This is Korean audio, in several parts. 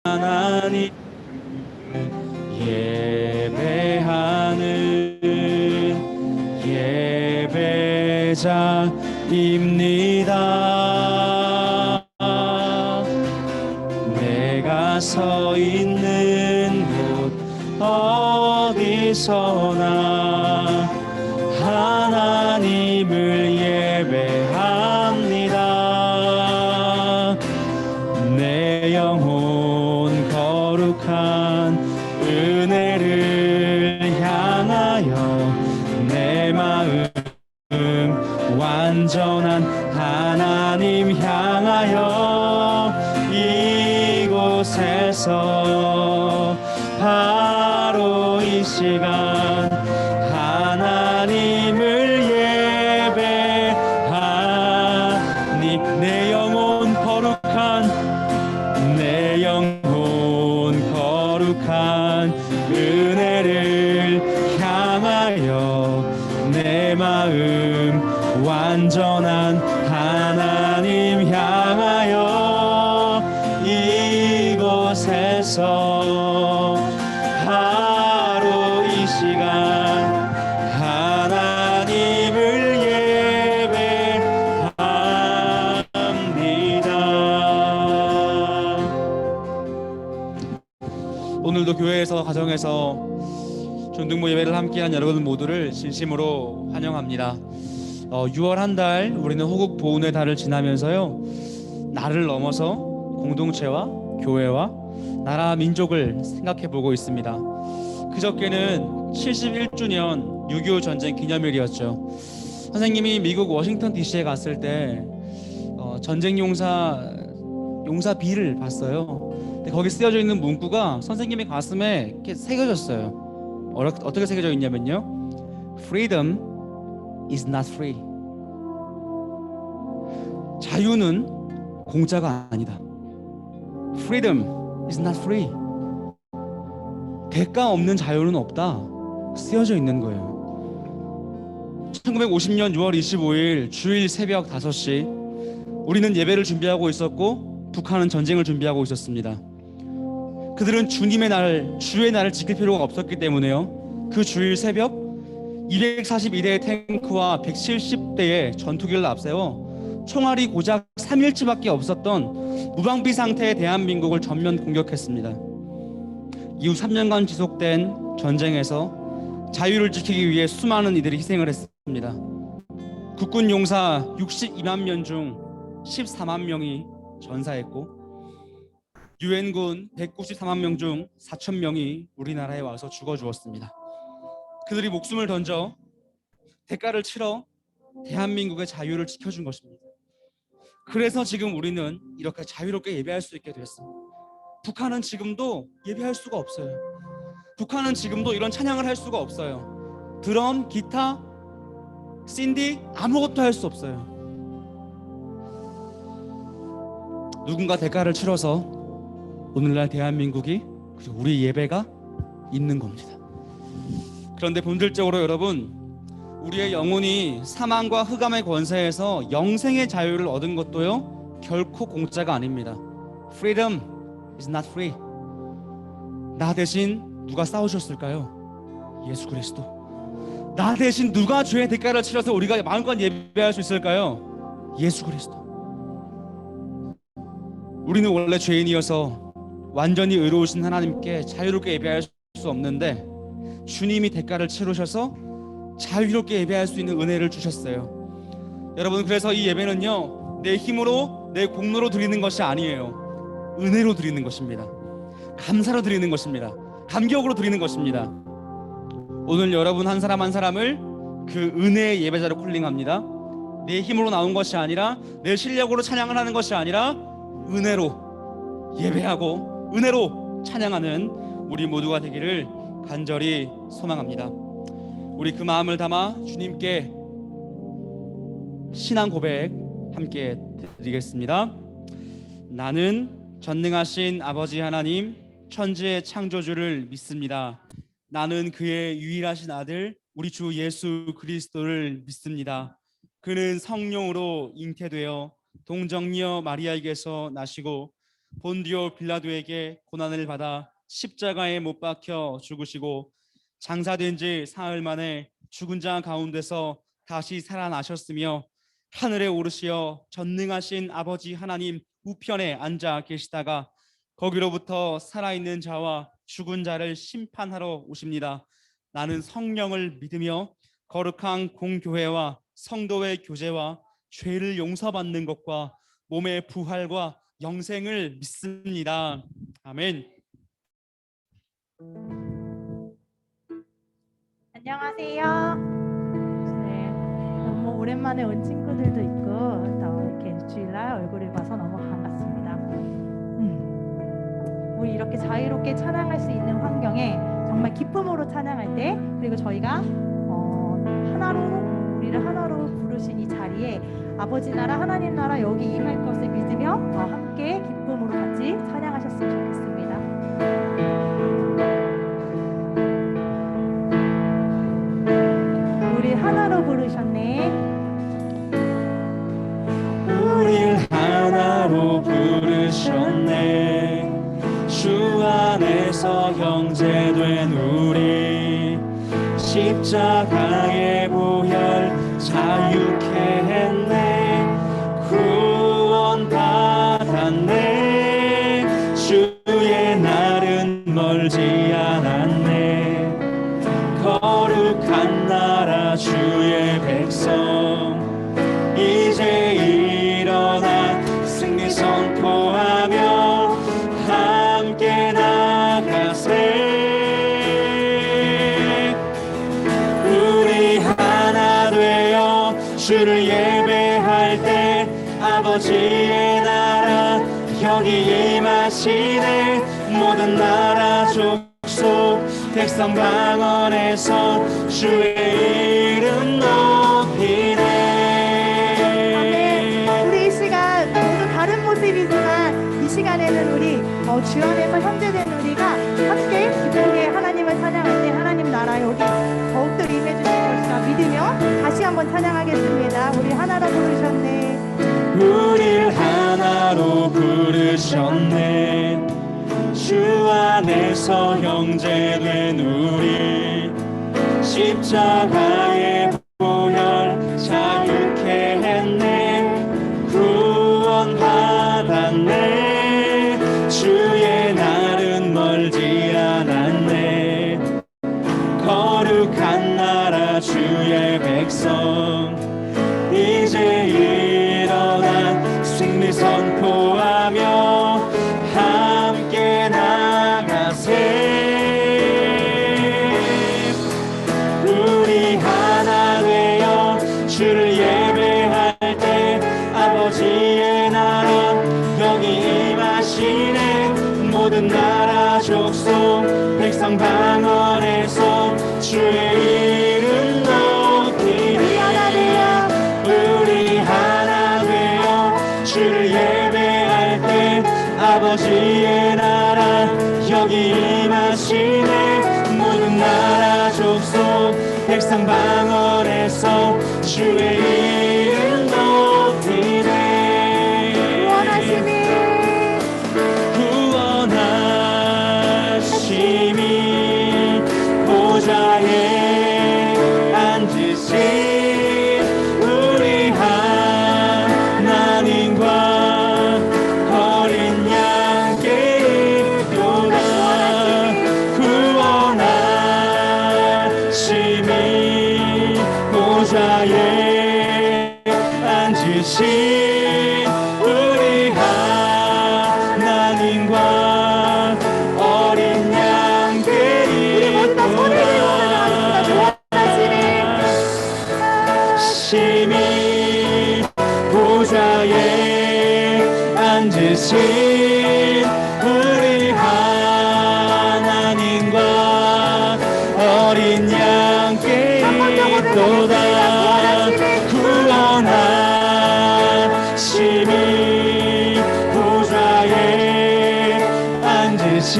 하나님 예배하는 예배자입니다. 내가 서 있는 곳 어디서나 하나님을 예배합니다. 내 영혼 거룩한 은혜를 향하여 내 마음 완전한 하나님 향하여 이곳에서 바로 이 시간 하나님을 예배하니 내 영혼 거룩한 은혜를 향하여 내 마음 완전한 하나님 향하여 이곳에서 바로 이 시간 하나님을 예배합니다. 오늘도 교회에서 가정에서 전등모 예배를 함께한 여러분 모두를 진심으로 환영합니다. 6월 한 달 우리는 호국 보훈의 달을 지나면서요, 나를 넘어서 공동체와 교회와 나라 민족을 생각해 보고 있습니다. 그저께는 71주년 6.25 전쟁 기념일이었죠. 선생님이 미국 워싱턴 DC에 갔을 때 전쟁 용사비를 봤어요. 근데 거기 쓰여져 있는 문구가 선생님의 가슴에 이렇게 새겨졌어요. 어떻게 새겨져 있냐면요, Freedom is not free. 자유는 공짜가 아니다. Freedom is not free. 대가 없는 자유는 없다. 쓰여져 있는 거예요. 1950년 6월 25일 주일 새벽 5시 우리는 예배를 준비하고 있었고 북한은 전쟁을 준비하고 있었습니다. 그들은 주의 날을 지킬 필요가 없었기 때문에요, 그 주일 새벽 242대의 탱크와 170대의 전투기를 앞세워 총알이 고작 3일치밖에 없었던 무방비 상태의 대한민국을 전면 공격했습니다. 이후 3년간 지속된 전쟁에서 자유를 지키기 위해 수많은 이들이 희생을 했습니다. 국군 용사 62만 명 중 14만 명이 전사했고, 유엔군 194만 명 중 4천 명이 우리나라에 와서 죽어 주었습니다. 그들이 목숨을 던져 대가를 치러 대한민국의 자유를 지켜준 것입니다. 그래서 지금 우리는 이렇게 자유롭게 예배할 수 있게 되었습니다. 북한은 지금도 예배할 수가 없어요. 북한은 지금도 이런 찬양을 할 수가 없어요. 드럼, 기타, 신디 아무것도 할 수 없어요. 누군가 대가를 치러서 오늘날 대한민국이, 그리고 우리 예배가 있는 겁니다. 그런데 본질적으로 여러분, 우리의 영혼이 사망과 흑암의 권세에서 영생의 자유를 얻은 것도요, 결코 공짜가 아닙니다. Freedom is not free. 나 대신 누가 싸우셨을까요? 예수 그리스도. 나 대신 누가 죄의 대가를 치러서 우리가 마음껏 예배할 수 있을까요? 예수 그리스도. 우리는 원래 죄인이어서 완전히 의로우신 하나님께 자유롭게 예배할 수 없는데, 주님이 대가를 치르셔서 자유롭게 예배할 수 있는 은혜를 주셨어요. 여러분, 그래서 이 예배는요, 내 힘으로 내 공로로 드리는 것이 아니에요. 은혜로 드리는 것입니다. 감사로 드리는 것입니다. 감격으로 드리는 것입니다. 오늘 여러분 한 사람 한 사람을 그 은혜의 예배자로 콜링합니다. 내 힘으로 나온 것이 아니라, 내 실력으로 찬양을 하는 것이 아니라, 은혜로 예배하고 은혜로 찬양하는 우리 모두가 되기를 간절히 소망합니다. 우리 그 마음을 담아 주님께 신앙 고백 함께 드리겠습니다. 나는 전능하신 아버지 하나님, 천지의 창조주를 믿습니다. 나는 그의 유일하신 아들 우리 주 예수 그리스도를 믿습니다. 그는 성령으로 잉태되어 동정녀 마리아에게서 나시고 본디오 빌라도에게 고난을 받아 십자가에 못 박혀 죽으시고 장사된 지 사흘 만에 죽은 자 가운데서 다시 살아나셨으며 하늘에 오르시어 전능하신 아버지 하나님 우편에 앉아 계시다가 거기로부터 살아있는 자와 죽은 자를 심판하러 오십니다. 나는 성령을 믿으며 거룩한 공교회와 성도의 교제와 죄를 용서받는 것과 몸의 부활과 영생을 믿습니다. 아멘. 안녕하세요. 네, 너무 오랜만에 온 친구들도 있고 또 이렇게 주일날 얼굴을 봐서 너무 반갑습니다. 우리 이렇게 자유롭게 찬양할 수 있는 환경에 정말 기쁨으로 찬양할 때, 그리고 저희가 우리를 하나로 부르신 이 자리에 아버지 나라 하나님 나라 여기 임할 것을 믿으며 함께 기쁨으로 같이 찬양하셨으면 좋겠습니다. 우리 하나로 부르셨네. 우릴 하나로 부르셨네. 주 안에서 형제된 우리 십자가의 보혈 자유케 했네. 구원 받았네. 주의 날은 멀지 않았네. 거룩한 나라 주의 백성 이제 일어나 승리 선포하며 함께 나가세. 우리 하나 되어 주를 예배할 때 아버지의 나라 여기 임하시네. 모든 나라 족속 백성 방언에서 주의 이름 높이네. 아멘. 우리 이 시간 모두 다른 모습이지만 이 시간에는 우리 주 안에서 형제된 우리가 함께 기쁘게 하나님을 찬양할 때 하나님 나라 여기 더욱더 임해주실 것이라 믿으며 다시 한번 찬양하겠습니다. 우리 하나로 부르셨네. 우릴 하나로 부르셨네. 주 안에서 형제된 우리 십자가의 보혈 자유케 했네. 구원 받았네. 주의 날은 멀지 않았네. 거룩한 나라 주의 백성 이제 일어나 승리 선포하며 함께 나가세. 우리 하나 되어 주를 예배할 때 아버지의 나라 여기 임하시네. 모든 나라 족속 백성 방언에서 주의 이름 높이네. 우리 하나 되어 주를 예배할 때 아버지의 나라 여기 임하시네. 모든 나라 족속 백성 방언에서 주의 이름 높이네. 구원하심이 보좌에 앉으신 우리 하나님과 어린 양께 있도다. 구원하심이 보좌에 앉으신 우리 하나님과 어린 양께 있도다. 심히 보좌에 앉으신 우리 하나님과 어린 양께 있도다. 구원하심이 보좌에 앉으신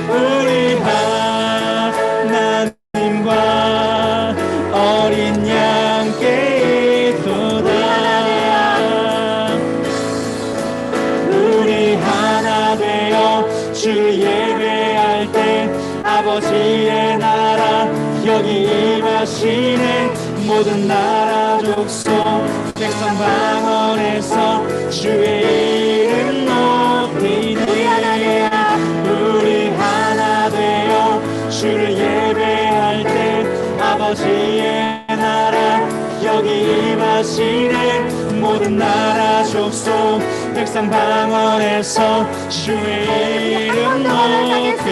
우리 하나님과 어린 양께 있도다. 우리 주를 예배할 때 아버지의 나라 여기 임하시네. 모든 나라 족속 백성 방언에서 주의 이름 높이네. 우리 하나 되어 주를 예배할 때 아버지의 나라 여기 임하시네. 모든 나라 족속 백성 방언에서 주의 이름 높이네.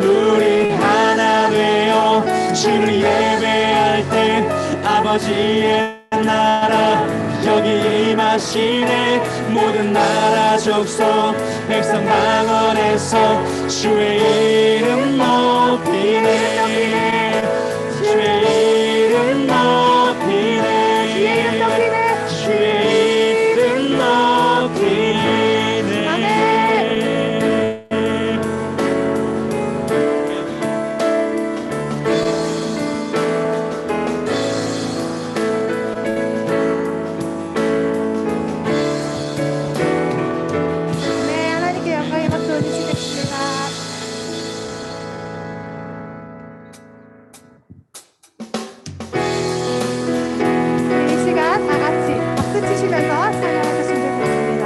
우리 하나 되어 주를 예배할 때 아버지의 나라 여기 임하시네. 모든 나라 족속 백성 방언에서 주의 이름 높이네. 주의 이름 높이네. 주의 이름 높이네. 네, 하나님께 영광의 박수 올리시겠습니다. 이 시간 다 같이 박수 치시면서 찬양하셨으면 좋겠습니다.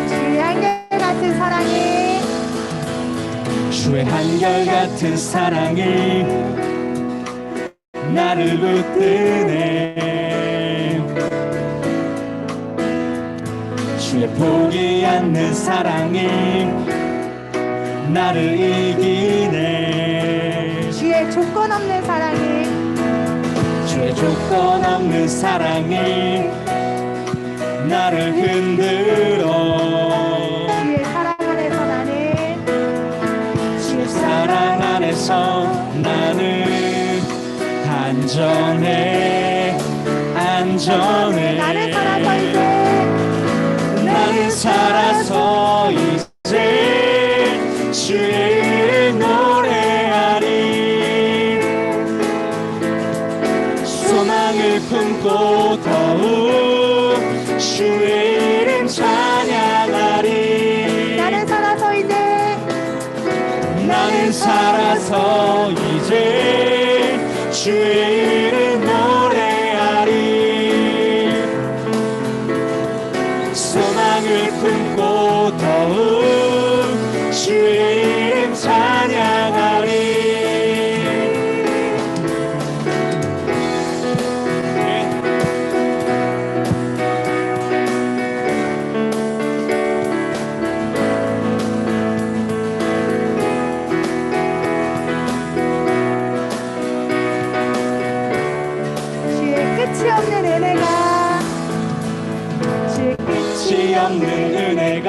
주의 한결같은 사랑이 주의 한결같은 사랑이 나를 붙드네. 주의 포기 않는 사랑이 나를 이기네. 주의 조건 없는 사랑이 주의 조건 없는 사랑이 나를 흔들어. 주의 사랑 안에서 나는 주의 사랑 안에서 나는 안전해. 안전해. 나는 살아서 이제 나는 살아서 이제 주의 이름 노래하리. 소망을 품고 더욱 주의 이름 찬양하리. 나는 살아서 이제 나는 살아서 이제 주의 이름 노래하리. 소망을 품고 더욱 주의 이름 찬양하리. 주의 끝이 없는 은혜가 주의 끝이 없는 은혜가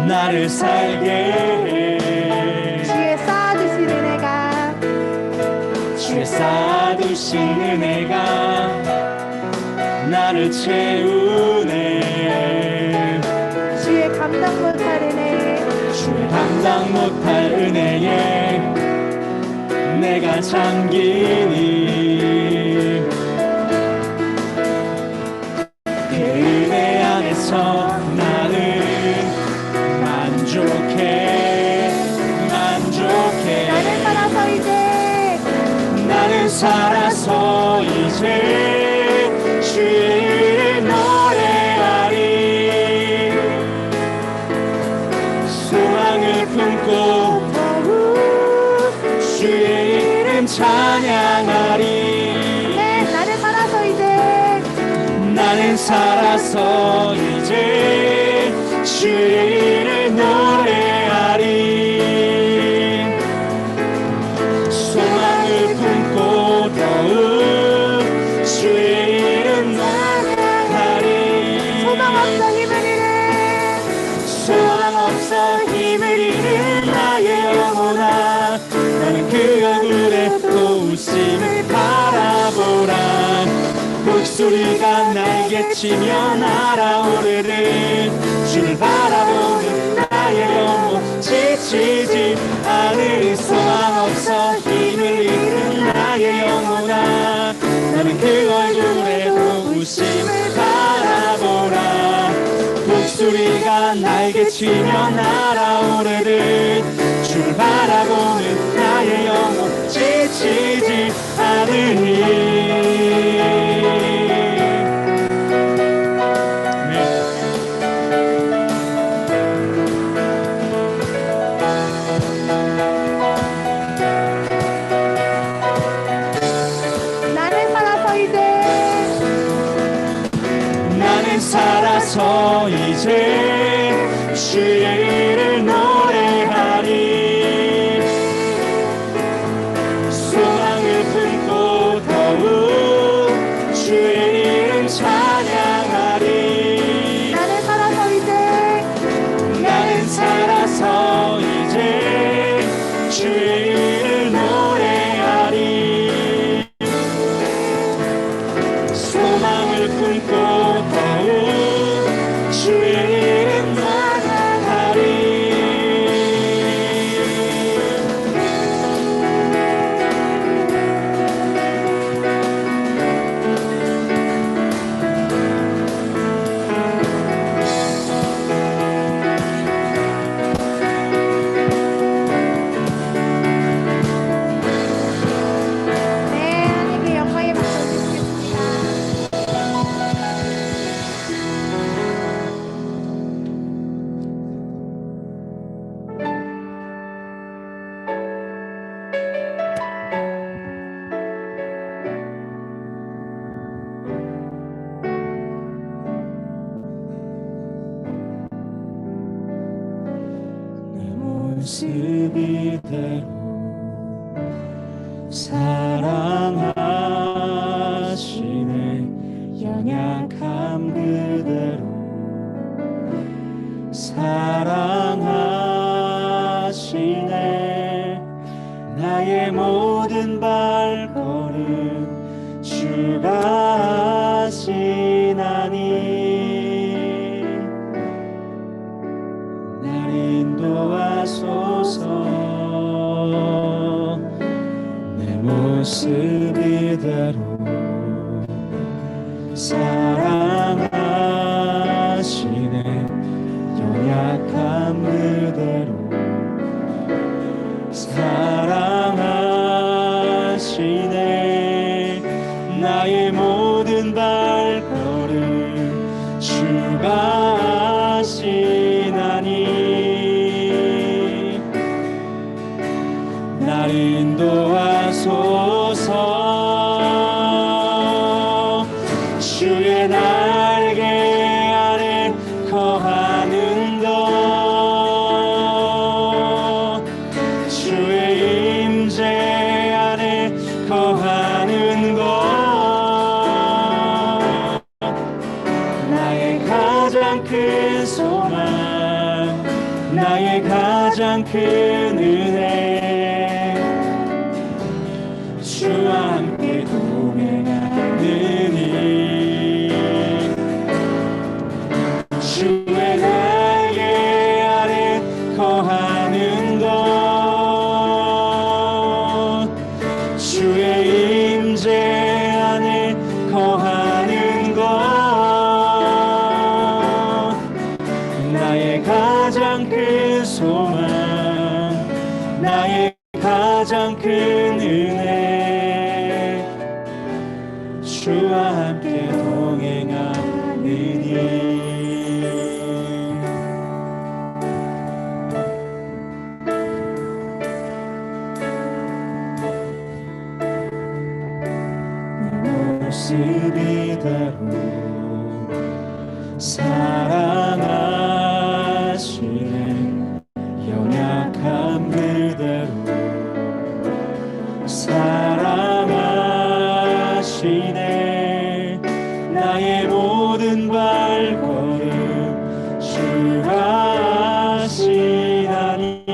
나를 살게 해. 주의 쌓아주신 은혜가 주의 쌓아두신 은혜가 나를 채우네. 주의 감당 못할 은혜 주의 감당 못할 은혜에 내가 잠기니 그 은혜 안에서 나는 만족해. 만족해. 나는 살아서 이제 나는 살아서 이제 주의 이름 노래하리. 소망을 품고 더욱 주의 이름 찬양하리. 네, 나는 살아서 이제 나는 살아서 이제 주의 이름 노래하리. 소망을 품고 더욱 주의 이름 찬양하리. 소망 없어 힘을 잃은 소망 없어 힘을 잃은 나의 영혼아, 나는 그 얼굴에 또 웃음을 바라보라. 목소리가 날개치며 날아오르는 주를 바라보는 나의 영혼 지치지 않으리. 소망 없어 힘을 외치며 날아오르듯 줄 바라보는 나의 영혼 지치지 않으니. 나는 살아서 이제 주의 일을 노래하리. 소망을 품고 더욱 주의 이름 찬양하리. 나는 살아서 이제 주의 일을 노래하리. 소망을 품고 주의 이름 찬양하리. 네, 하나님께 영광의 박수 드리겠습니다. 모습 이대로 사랑하시네. 연약함 그대로 사랑하시네. 나의 모든 발걸음 주가 하시나니. 날 인도하소서. 내 모습 이대로 사랑하시네. 연약함 그대로 사랑하시네. 나의 모든 발걸음 주가 하시나니. 날 인도하소서. 주의 날개 아래 거하는 것, 주의 임재 안에 거하는 것, 나의 가장 큰 소망, 나의 가장 큰 은혜, 주와 함께 동행하느니. 주의 날개 아래 거하는 것, 주의 임재 안에 거하는 것, 나의 가장 큰 소망, 나의 가장 큰 은혜, 주와 함께 동행하느니. 모습 이대로 사랑하시네. 연약함 그대로 사랑하시네. 나의 모든 발걸음 주가 하시나니.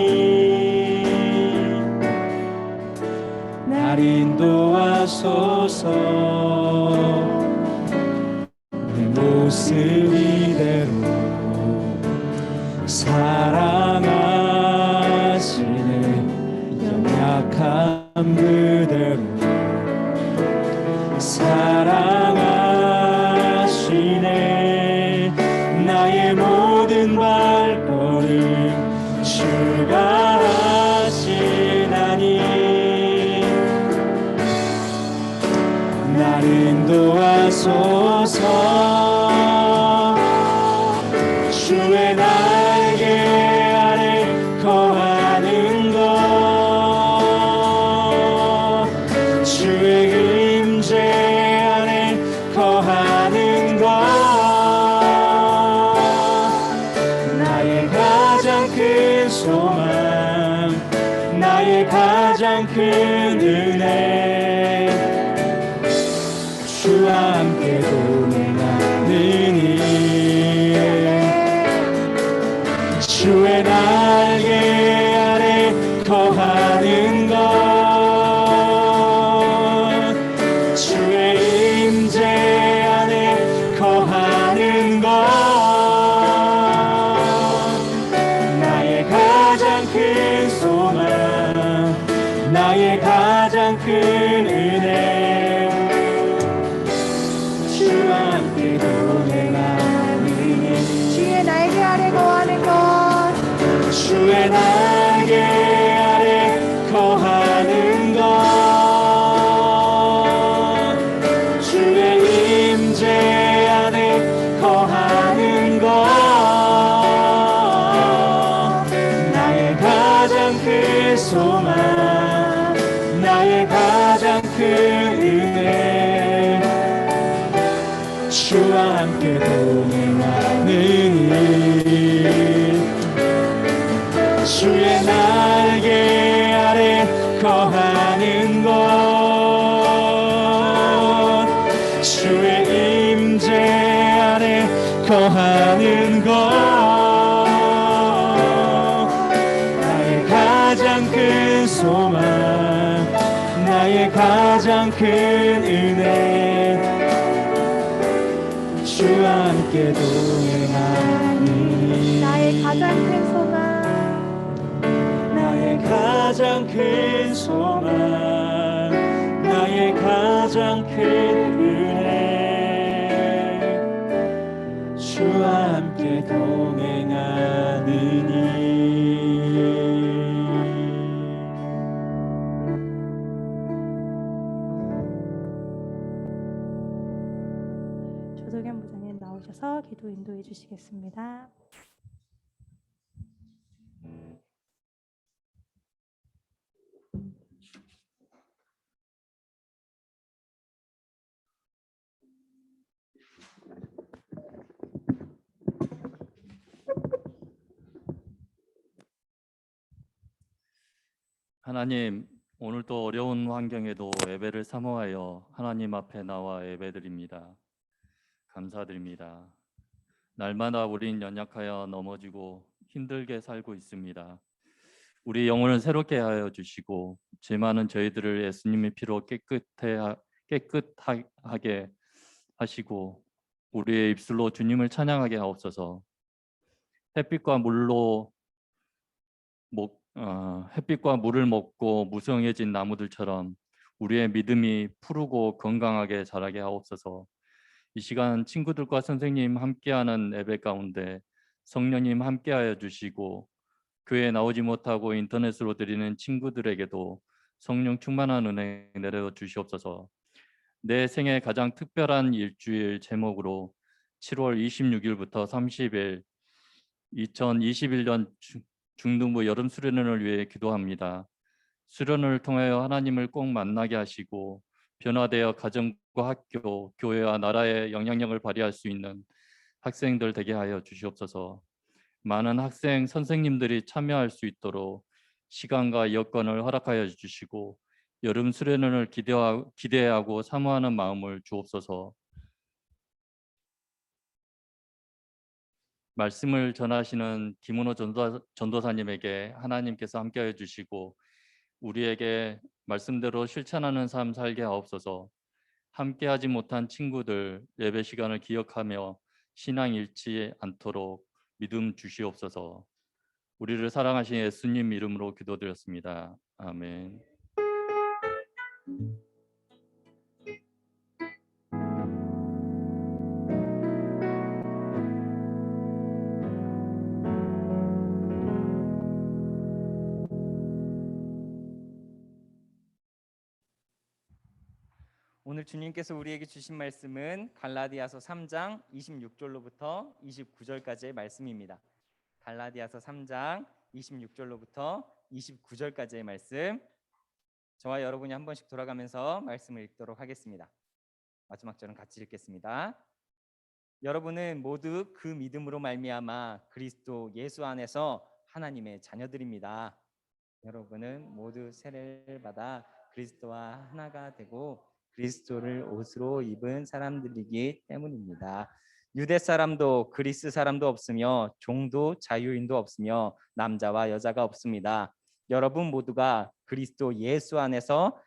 날 인도하소서. 내 모습 이대로 사랑하시네. 연약함 그대로 사랑하시네. 나의 모든 발걸음 하소서. 주의 날개 아래 거하는 것, 주의 임재 안에 거하는 것, 나의 가장 큰 소망, 나의 가장 큰 은혜, 주와 함께 동행하느니. 주의 날개 아래 거하는 것, 주의 임재 안에 거하는 것, 나의 가장 큰 소망, 나의 가장 큰 은혜, 주와 함께 동행하느니. 주의 날개 아래 거하는 것, 주의 날개 아래 거하는 것, 주의 임재 안에 거하는 것, 나의 가장 큰 소망, 나의 가장 큰 은혜, 주와 함께 동행하느니. 주의 날개 아래 거하는 것, 주의 임재 안에 거하는 것, 나의 가장 큰 소망, 나의 가장 큰 은혜, 주와 함께 동행하니. 나의 가장 큰 소망, 나의 가장 큰 소망, 나의 가장 큰 은혜, 주와 함께 동행하느니. 조석연 부장님 나오셔서 기도 인도해 주시겠습니다. 하나님, 오늘도 어려운 환경에도 예배를 사모하여 하나님 앞에 나와 예배드립니다. 감사드립니다. 날마다 우린 연약하여 넘어지고 힘들게 살고 있습니다. 우리 영혼을 새롭게 하여 주시고 죄 많은 저희들을 예수님의 피로 깨끗하게 하시고 우리의 입술로 주님을 찬양하게 하옵소서. 햇빛과 물로 햇빛과 물을 먹고 무성해진 나무들처럼 우리의 믿음이 푸르고 건강하게 자라게 하옵소서. 이 시간 친구들과 선생님 함께하는 예배 가운데 성령님 함께하여 주시고 교회에 나오지 못하고 인터넷으로 드리는 친구들에게도 성령 충만한 은혜 내려 주시옵소서. 내 생애 가장 특별한 일주일 제목으로 7월 26일부터 30일 2021년 중등부 여름 수련회를 위해 기도합니다. 수련을 통하여 하나님을 꼭 만나게 하시고 변화되어 가정과 학교, 교회와 나라에 영향력을 발휘할 수 있는 학생들 되게 하여 주시옵소서. 많은 학생, 선생님들이 참여할 수 있도록 시간과 여건을 허락하여 주시고 여름 수련회를 기대하고 사모하는 마음을 주옵소서. 말씀을 전하시는 김은호 전도사님에게 하나님께서 함께해 주시고 우리에게 말씀대로 실천하는 삶 살게 하옵소서. 함께하지 못한 친구들 예배 시간을 기억하며 신앙 잃지 않도록 믿음 주시옵소서. 우리를 사랑하신 예수님 이름으로 기도드렸습니다. 아멘. 오늘 주님께서 우리에게 주신 말씀은 갈라디아서 3장 26절로부터 29절까지의 말씀입니다. 갈라디아서 3장 26절로부터 29절까지의 말씀. 저와 여러분이 한 번씩 돌아가면서 말씀을 읽도록 하겠습니다. 마지막 절은 같이 읽겠습니다. 여러분은 모두 그 믿음으로 말미암아 그리스도 예수 안에서 하나님의 자녀들입니다. 여러분은 모두 세례를 받아 그리스도와 하나가 되고 그리스도를 옷으로 입은 사람들이기 때문입니다. 유대 사람도 그리스 사람도 없으며 종도 자유인도 없으며 남자와 여자가 없습니다. 여러분 모두가 그리스도 예수 안에서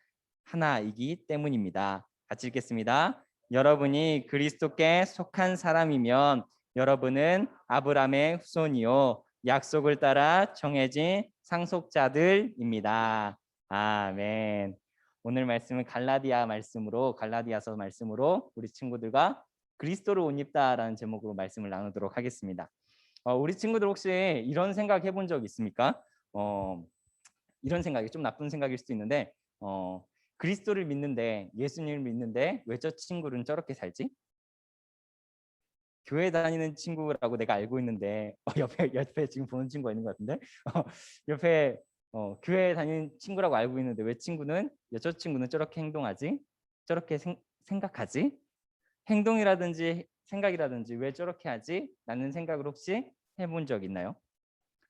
하나이기 때문입니다. 같이 읽겠습니다. 여러분이 그리스도께 속한 사람이면 여러분은 아브라함의 후손이요 약속을 따라 정해진 상속자들입니다. 아멘. 오늘 말씀은 갈라디아서 말씀으로 우리 친구들과 그리스도를 옷 입다라는 제목으로 말씀을 나누도록 하겠습니다. 우리 친구들 혹시 이런 생각 해본 적 있습니까? 이런 생각이 좀 나쁜 생각일 수도 있는데 그리스도를 믿는데 예수님을 믿는데 왜 저 친구는 저렇게 살지? 교회 다니는 친구라고 내가 알고 있는데 옆에 지금 보는 친구가 있는 것 같은데 옆에 교회 다니는 친구라고 알고 있는데 왜 저 친구는 저렇게 행동하지? 저렇게 생각하지? 행동이라든지 생각이라든지 왜 저렇게 하지? 라는 생각을 혹시 해본 적 있나요?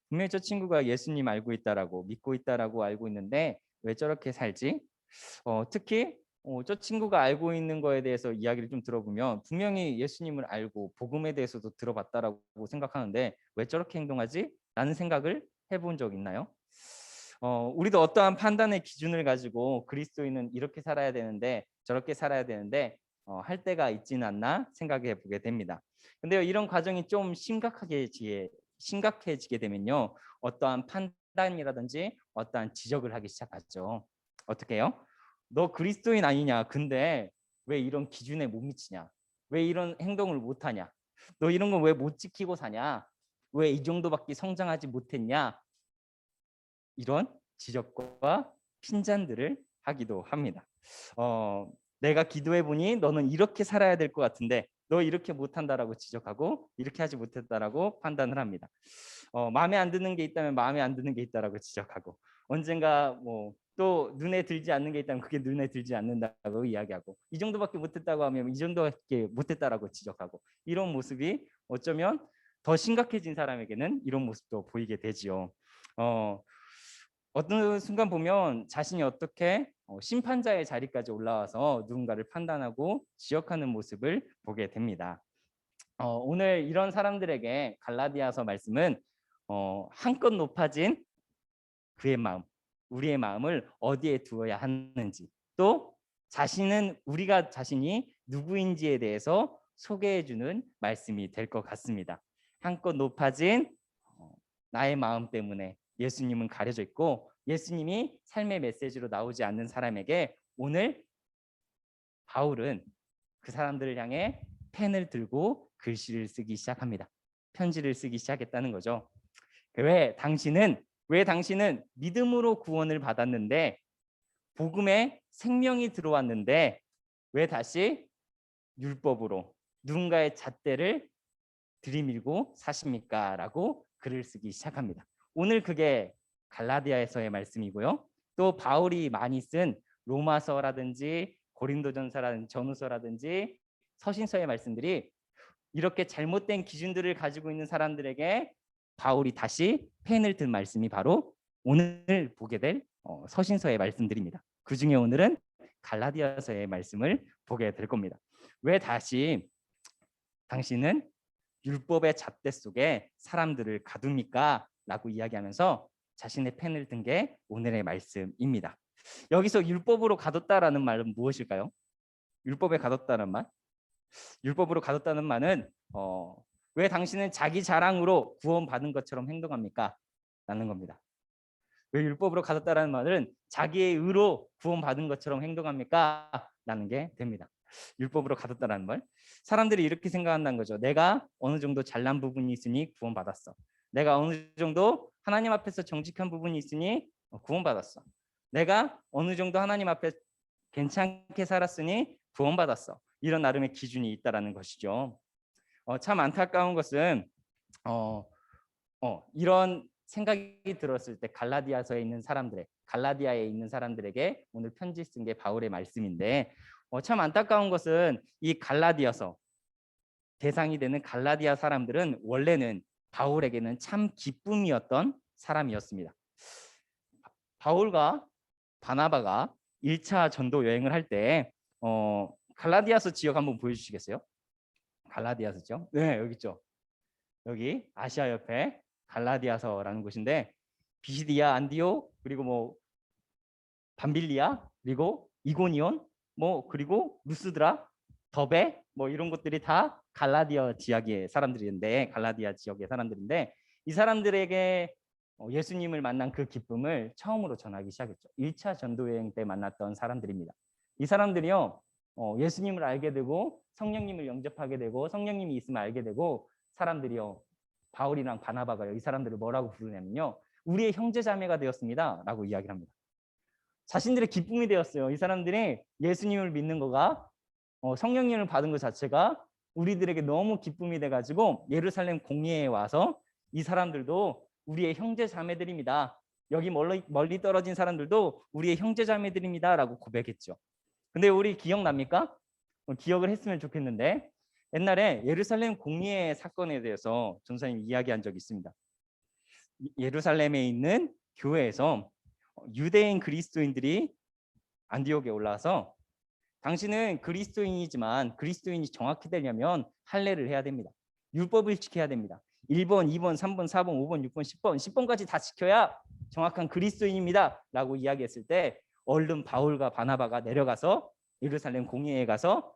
분명히 저 친구가 예수님 알고 있다라고 믿고 있다라고 알고 있는데 왜 저렇게 살지? 특히 저 친구가 알고 있는 거에 대해서 이야기를 좀 들어보면 분명히 예수님을 알고 복음에 대해서도 들어봤다라고 생각하는데 왜 저렇게 행동하지? 라는 생각을 해본 적 있나요? 우리도 어떠한 판단의 기준을 가지고 그리스도인은 이렇게 살아야 되는데 저렇게 살아야 되는데 할 때가 있지는 않나 생각해 보게 됩니다. 근데요, 이런 과정이 좀 심각해지게 되면요, 어떠한 판단이라든지 어떠한 지적을 하기 시작하죠. 어떻게 해요? 너 그리스도인 아니냐? 근데 왜 이런 기준에 못 미치냐? 왜 이런 행동을 못 하냐? 너 이런 거 왜 못 지키고 사냐? 왜 이 정도밖에 성장하지 못했냐? 이런 지적과 핀잔들을 하기도 합니다. 내가 기도해 보니 너는 이렇게 살아야 될 것 같은데 너 이렇게 못한다라고 지적하고 이렇게 하지 못했다라고 판단을 합니다. 마음에 안 드는 게 있다면 마음에 안 드는 게 있다라고 지적하고 언젠가 또 눈에 들지 않는 게 있다면 그게 눈에 들지 않는다고 이야기하고 이 정도밖에 못했다고 하면 이 정도밖에 못했다라고 지적하고 이런 모습이 어쩌면 더 심각해진 사람에게는 이런 모습도 보이게 되지요. 어떤 순간 보면 자신이 어떻게 심판자의 자리까지 올라와서 누군가를 판단하고 지적하는 모습을 보게 됩니다. 오늘 이런 사람들에게 갈라디아서 말씀은 한껏 높아진 그의 마음, 우리의 마음을 어디에 두어야 하는지 또 우리가 자신이 누구인지에 대해서 소개해주는 말씀이 될 것 같습니다. 한껏 높아진 나의 마음 때문에 예수님은 가려져 있고 예수님이 삶의 메시지로 나오지 않는 사람에게 오늘 바울은 그 사람들을 향해 펜을 들고 글씨를 쓰기 시작합니다. 편지를 쓰기 시작했다는 거죠. 왜 당신은 믿음으로 구원을 받았는데 복음에 생명이 들어왔는데 왜 다시 율법으로 누군가의 잣대를 들이밀고 사십니까? 라고 글을 쓰기 시작합니다. 오늘 그게 갈라디아에서의 말씀이고요. 또 바울이 많이 쓴 로마서라든지 고린도전서라든지 전후서라든지 서신서의 말씀들이 이렇게 잘못된 기준들을 가지고 있는 사람들에게 바울이 다시 펜을 든 말씀이 바로 오늘 보게 될 서신서의 말씀들입니다. 그 중에 오늘은 갈라디아서의 말씀을 보게 될 겁니다. 왜 다시 당신은 율법의 잣대 속에 사람들을 가둡니까? 라고 이야기하면서 자신의 펜을 든 게 오늘의 말씀입니다. 여기서 율법으로 가뒀다라는 말은 무엇일까요? 율법에 가뒀다는 말? 율법으로 가뒀다는 말은 왜 당신은 자기 자랑으로 구원받은 것처럼 행동합니까? 라는 겁니다. 왜 율법으로 가뒀다라는 말은 자기의 의로 구원받은 것처럼 행동합니까? 라는 게 됩니다. 율법으로 가뒀다라는 말. 사람들이 이렇게 생각한다는 거죠. 내가 어느 정도 잘난 부분이 있으니 구원받았어. 내가 어느 정도 하나님 앞에서 정직한 부분이 있으니 구원받았어. 내가 어느 정도 하나님 앞에 괜찮게 살았으니 구원받았어. 이런 나름의 기준이 있다라는 것이죠. 참 안타까운 것은 이런 생각이 들었을 때 갈라디아에 있는 사람들에게 오늘 편지 쓴 게 바울의 말씀인데, 참 안타까운 것은 이 갈라디아서 대상이 되는 갈라디아 사람들은 원래는 바울에게는 참 기쁨이었던 사람이었습니다. 바울과 바나바가 1차 전도 여행을 할 때 갈라디아서 지역 한번 보여주시겠어요? 갈라디아서죠? 네, 여기 있죠. 여기 아시아 옆에 갈라디아서라는 곳인데, 비시디아, 안디오, 그리고 뭐 밤빌리아, 그리고 이고니온, 뭐 그리고 루스드라, 더베, 뭐 이런 것들이 다 갈라디아 지역의 사람들인데, 이 사람들에게 예수님을 만난 그 기쁨을 처음으로 전하기 시작했죠. 1차 전도 여행 때 만났던 사람들입니다. 이 사람들이요, 예수님을 알게 되고 성령님을 영접하게 되고 성령님이 있음을 알게 되고, 사람들이요, 바울이랑 바나바가요, 이 사람들을 뭐라고 부르냐면요, 우리의 형제 자매가 되었습니다 라고 이야기를 합니다. 자신들의 기쁨이 되었어요. 이 사람들이 예수님을 믿는 거가, 성령님을 받은 것 자체가 우리들에게 너무 기쁨이 돼가지고 예루살렘 공회에 와서 이 사람들도 우리의 형제 자매들입니다, 여기 멀리 떨어진 사람들도 우리의 형제 자매들입니다 라고 고백했죠. 근데 우리 기억납니까? 기억을 했으면 좋겠는데, 옛날에 예루살렘 공회 사건에 대해서 전사님이 이야기한 적이 있습니다. 예루살렘에 있는 교회에서 유대인 그리스도인들이 안디옥에 올라와서, 당신은 그리스도인이지만 그리스도인이 정확히 되려면 할례를 해야 됩니다. 율법을 지켜야 됩니다. 1번, 2번, 3번, 4번, 5번, 6번, 10번까지 다 지켜야 정확한 그리스도인입니다 라고 이야기했을 때, 얼른 바울과 바나바가 내려가서 예루살렘 공회에 가서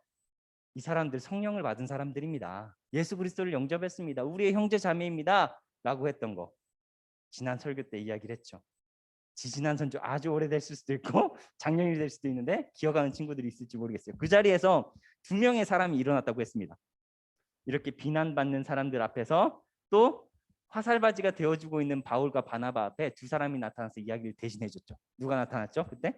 이 사람들 성령을 받은 사람들입니다, 예수 그리스도를 영접했습니다, 우리의 형제 자매입니다 라고 했던 거 지난 설교 때 이야기를 했죠. 지지난 선교 아주 오래됐을 수도 있고 작년이 될 수도 있는데 기억하는 친구들이 있을지 모르겠어요. 그 자리에서 2명의 사람이 일어났다고 했습니다. 이렇게 비난받는 사람들 앞에서 또 화살바지가 되어주고 있는 바울과 바나바 앞에 두 사람이 나타나서 이야기를 대신해줬죠. 누가 나타났죠? 그때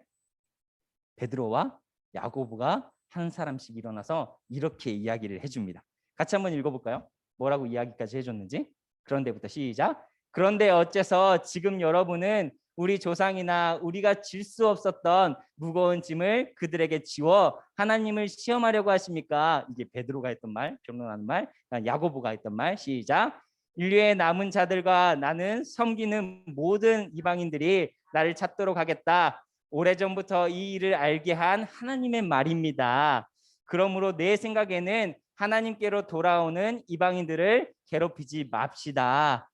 베드로와 야고보가 한 사람씩 일어나서 이렇게 이야기를 해줍니다. 같이 한번 읽어볼까요? 뭐라고 이야기까지 해줬는지. 그런데부터 시작. 그런데 어째서 지금 여러분은 우리 조상이나 우리가 질 수 없었던 무거운 짐을 그들에게 지워 하나님을 시험하려고 하십니까? 이게 베드로가 했던 말, 변론하는 말, 야고보가 했던 말. 시작. 인류의 남은 자들과 나는 섬기는 모든 이방인들이 나를 찾도록 하겠다. 오래전부터 이 일을 알게 한 하나님의 말입니다. 그러므로 내 생각에는 하나님께로 돌아오는 이방인들을 괴롭히지 맙시다.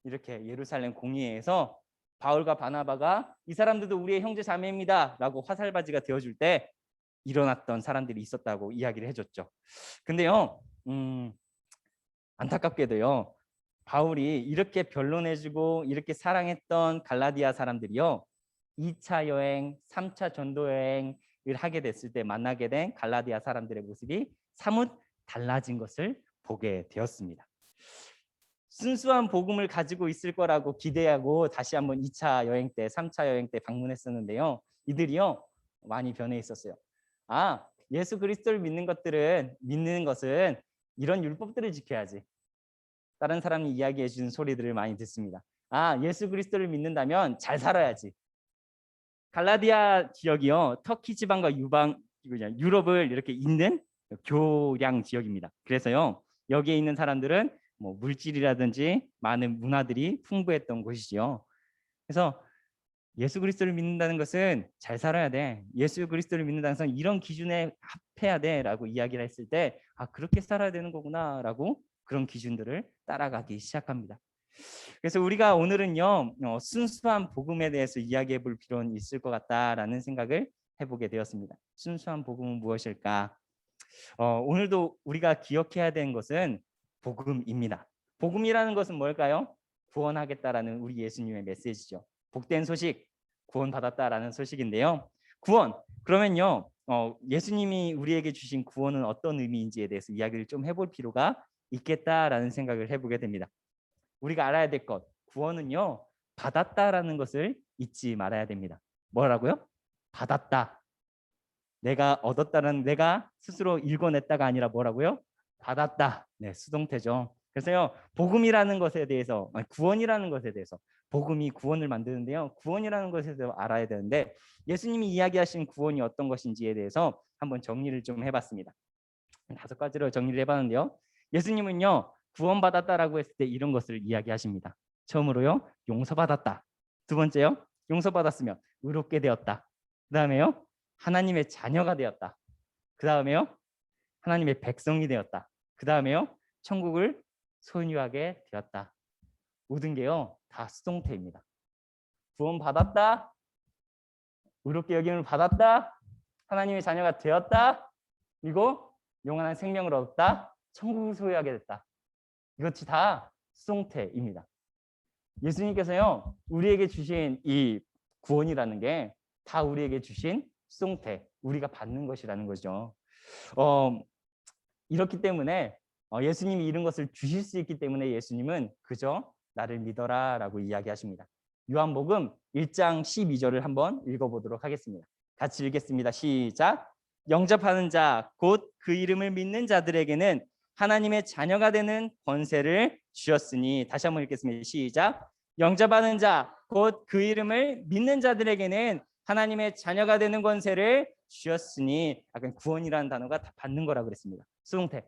이렇게 예루살렘 공회에서 바울과 바나바가 이 사람들도 우리의 형제 자매입니다 라고 화살바지가 되어줄 때 일어났던 사람들이 있었다고 이야기를 해줬죠. 근데요, 안타깝게도요, 바울이 이렇게 변론해주고 이렇게 사랑했던 갈라디아 사람들이요, 2차 여행, 3차 전도 여행을 하게 됐을 때 만나게 된 갈라디아 사람들의 모습이 사뭇 달라진 것을 보게 되었습니다. 순수한 복음을 가지고 있을 거라고 기대하고 다시 한번 2차 여행 때, 3차 여행 때 방문했었는데요, 이들이요 많이 변해 있었어요. 예수 그리스도를 믿는 것은 이런 율법들을 지켜야지. 다른 사람이 이야기해 주는 소리들을 많이 듣습니다. 예수 그리스도를 믿는다면 잘 살아야지. 갈라디아 지역이요, 터키 지방과 유럽을 이렇게 잇는 교량 지역입니다. 그래서요, 여기에 있는 사람들은 뭐 물질이라든지 많은 문화들이 풍부했던 곳이죠. 그래서 예수 그리스도를 믿는다는 것은 잘 살아야 돼, 예수 그리스도를 믿는다는 것은 이런 기준에 합해야 돼라고 이야기를 했을 때, 그렇게 살아야 되는 거구나라고 그런 기준들을 따라가기 시작합니다. 그래서 우리가 오늘은요, 순수한 복음에 대해서 이야기해 볼 필요는 있을 것 같다라는 생각을 해보게 되었습니다. 순수한 복음은 무엇일까? 오늘도 우리가 기억해야 되는 것은 복음입니다. 복음이라는 것은 뭘까요? 구원하겠다라는 우리 예수님의 메시지죠. 복된 소식, 구원받았다라는 소식인데요. 구원, 그러면요, 예수님이 우리에게 주신 구원은 어떤 의미인지에 대해서 이야기를 좀 해볼 필요가 있겠다라는 생각을 해보게 됩니다. 우리가 알아야 될 것, 구원은요, 받았다라는 것을 잊지 말아야 됩니다. 뭐라고요? 받았다. 내가 얻었다는 내가 스스로 읽어냈다가 아니라 뭐라고요? 받았다. 네, 수동태죠. 그래서요, 복음이라는 것에 대해서, 구원이라는 것에 대해서, 복음이 구원을 만드는데요, 구원이라는 것에 대해서 알아야 되는데 예수님이 이야기하신 구원이 어떤 것인지에 대해서 한번 정리를 좀 해봤습니다. 5가지로 정리를 해봤는데요, 예수님은요 구원받았다라고 했을 때 이런 것을 이야기하십니다. 처음으로요, 용서받았다. 두 번째요, 용서받았으면 의롭게 되었다. 그 다음에요, 하나님의 자녀가 되었다. 그 다음에요, 하나님의 백성이 되었다. 그 다음에요, 천국을 소유하게 되었다. 모든 게요 다 수동태입니다. 구원받았다, 의롭게 여김을 받았다, 하나님의 자녀가 되었다, 그리고 영원한 생명을 얻었다, 천국을 소유하게 됐다. 이것이 다 수동태입니다. 예수님께서요 우리에게 주신 이 구원이라는 게 다 우리에게 주신 수동태, 우리가 받는 것이라는 거죠. 이렇기 때문에 예수님이 이런 것을 주실 수 있기 때문에 예수님은 그저 나를 믿어라 라고 이야기하십니다. 요한복음 1장 12절을 한번 읽어보도록 하겠습니다. 같이 읽겠습니다. 시작. 영접하는 자, 곧 그 이름을 믿는 자들에게는 하나님의 자녀가 되는 권세를 주셨으니. 다시 한번 읽겠습니다. 시작. 영접하는 자, 곧 그 이름을 믿는 자들에게는 하나님의 자녀가 되는 권세를 주셨으니. 약간 구원이라는 단어가 다 받는 거라고 그랬습니다. 수동태.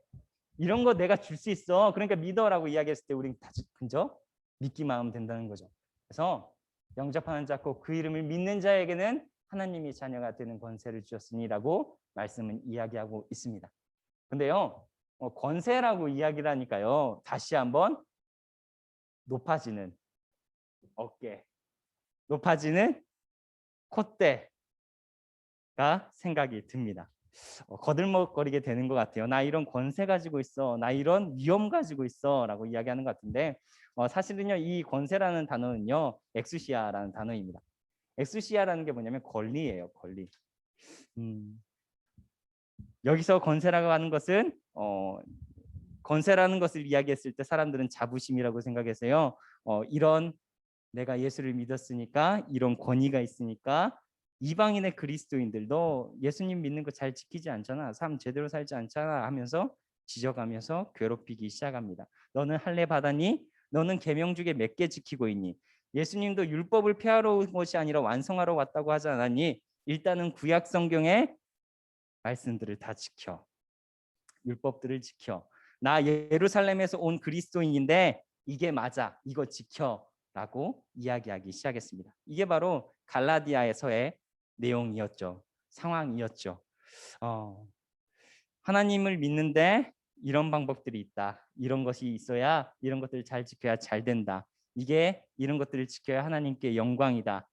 이런 거 내가 줄 수 있어, 그러니까 믿어라고 이야기했을 때 우리는 다 그저 믿기만 하면 된다는 거죠. 그래서 영접하는 자, 곧 그 이름을 믿는 자에게는 하나님이 자녀가 되는 권세를 주셨으니라고 말씀은 이야기하고 있습니다. 근데요, 권세라고 이야기를 하니까요, 다시 한번 높아지는 어깨, 높아지는 콧대가 생각이 듭니다. 거들먹거리게 되는 것 같아요. 나 이런 권세 가지고 있어, 나 이런 위엄 가지고 있어 라고 이야기하는 것 같은데 사실은요 이 권세라는 단어는요 엑수시아라는 단어입니다. 엑수시아라는 게 뭐냐면 권리예요. 권리. 여기서 권세라고 하는 것은 권세라는 것을 이야기했을 때 사람들은 자부심이라고 생각해서요 이런 내가 예수를 믿었으니까 이런 권위가 있으니까 이방인의 그리스도인들도 예수님 믿는 거 잘 지키지 않잖아, 삶 제대로 살지 않잖아 하면서 지적하면서 괴롭히기 시작합니다. 너는 할례 받았니? 너는 계명 중에 몇 개 지키고 있니? 예수님도 율법을 폐하러 온 것이 아니라 완성하러 왔다고 하지 않았니? 일단은 구약 성경의 말씀들을 다 지켜, 율법들을 지켜. 나 예루살렘에서 온 그리스도인인데 이게 맞아, 이거 지켜 라고 이야기하기 시작했습니다. 이게 바로 갈라디아에서의 내용이었죠. 상황이었죠. 하나님을 믿는데 이런 방법들이 있다, 이런 것이 있어야, 이런 것들을 잘 지켜야 잘 된다, 이게 이런 것들을 지켜야 하나님께 영광이다,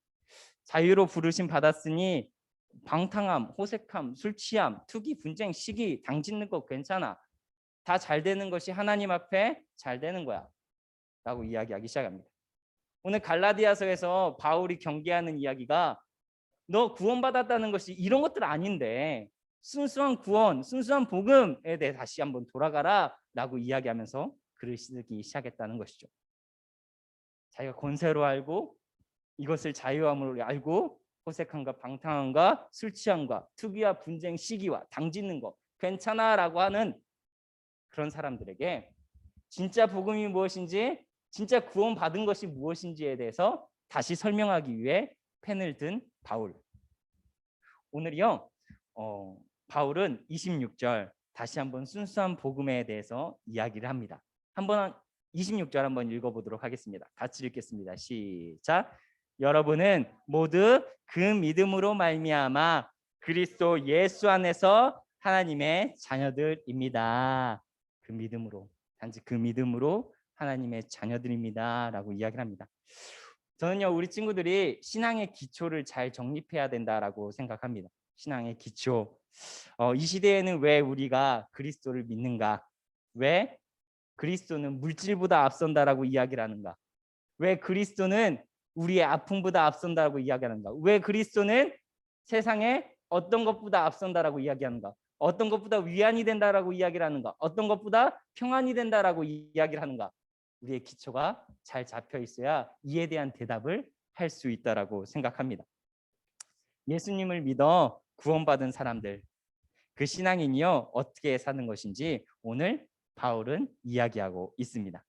자유로 부르심 받았으니 방탕함, 호색함, 술 취함, 투기, 분쟁, 시기, 당짓는 거 괜찮아, 다 잘 되는 것이 하나님 앞에 잘 되는 거야 라고 이야기하기 시작합니다. 오늘 갈라디아서에서 바울이 경계하는 이야기가 너 구원받았다는 것이 이런 것들 아닌데 순수한 구원, 순수한 복음에 대해 다시 한번 돌아가라 라고 이야기하면서 글을 쓰기 시작했다는 것이죠. 자기가 권세로 알고 이것을 자유함으로 알고 호색함과 방탕함과 술 취함과 투기와 분쟁, 시기와 당짓는 것 괜찮아 라고 하는 그런 사람들에게 진짜 복음이 무엇인지, 진짜 구원받은 것이 무엇인지에 대해서 다시 설명하기 위해 펜을 든 바울. 오늘이요 바울은 26절 다시 한번 순수한 복음에 대해서 이야기를 합니다. 한번 26절 한번 읽어보도록 하겠습니다. 같이 읽겠습니다. 시작. 여러분은 모두 그 믿음으로 말미암아 그리스도 예수 안에서 하나님의 자녀들입니다. 그 믿음으로, 단지 그 믿음으로 하나님의 자녀들입니다 라고 이야기를 합니다. 저는요 우리 친구들이 신앙의 기초를 잘 정립해야 된다라고 생각합니다. 신앙의 기초. 이 시대에는 왜 우리가 그리스도를 믿는가? 왜 그리스도는 물질보다 앞선다라고 이야기를 하는가? 왜 그리스도는 우리의 아픔보다 앞선다라고 이야기하는가? 왜 그리스도는 세상에 어떤 것보다 앞선다라고 이야기하는가? 어떤 것보다 위안이 된다라고 이야기를 하는가? 어떤 것보다 평안이 된다라고 이야기를 하는가? 우리의 기초가 잘 잡혀 있어야 이에 대한 대답을 할 수 있다라고 생각합니다. 예수님을 믿어 구원받은 사람들, 그 신앙인이요 어떻게 사는 것인지 오늘 바울은 이야기하고 있습니다.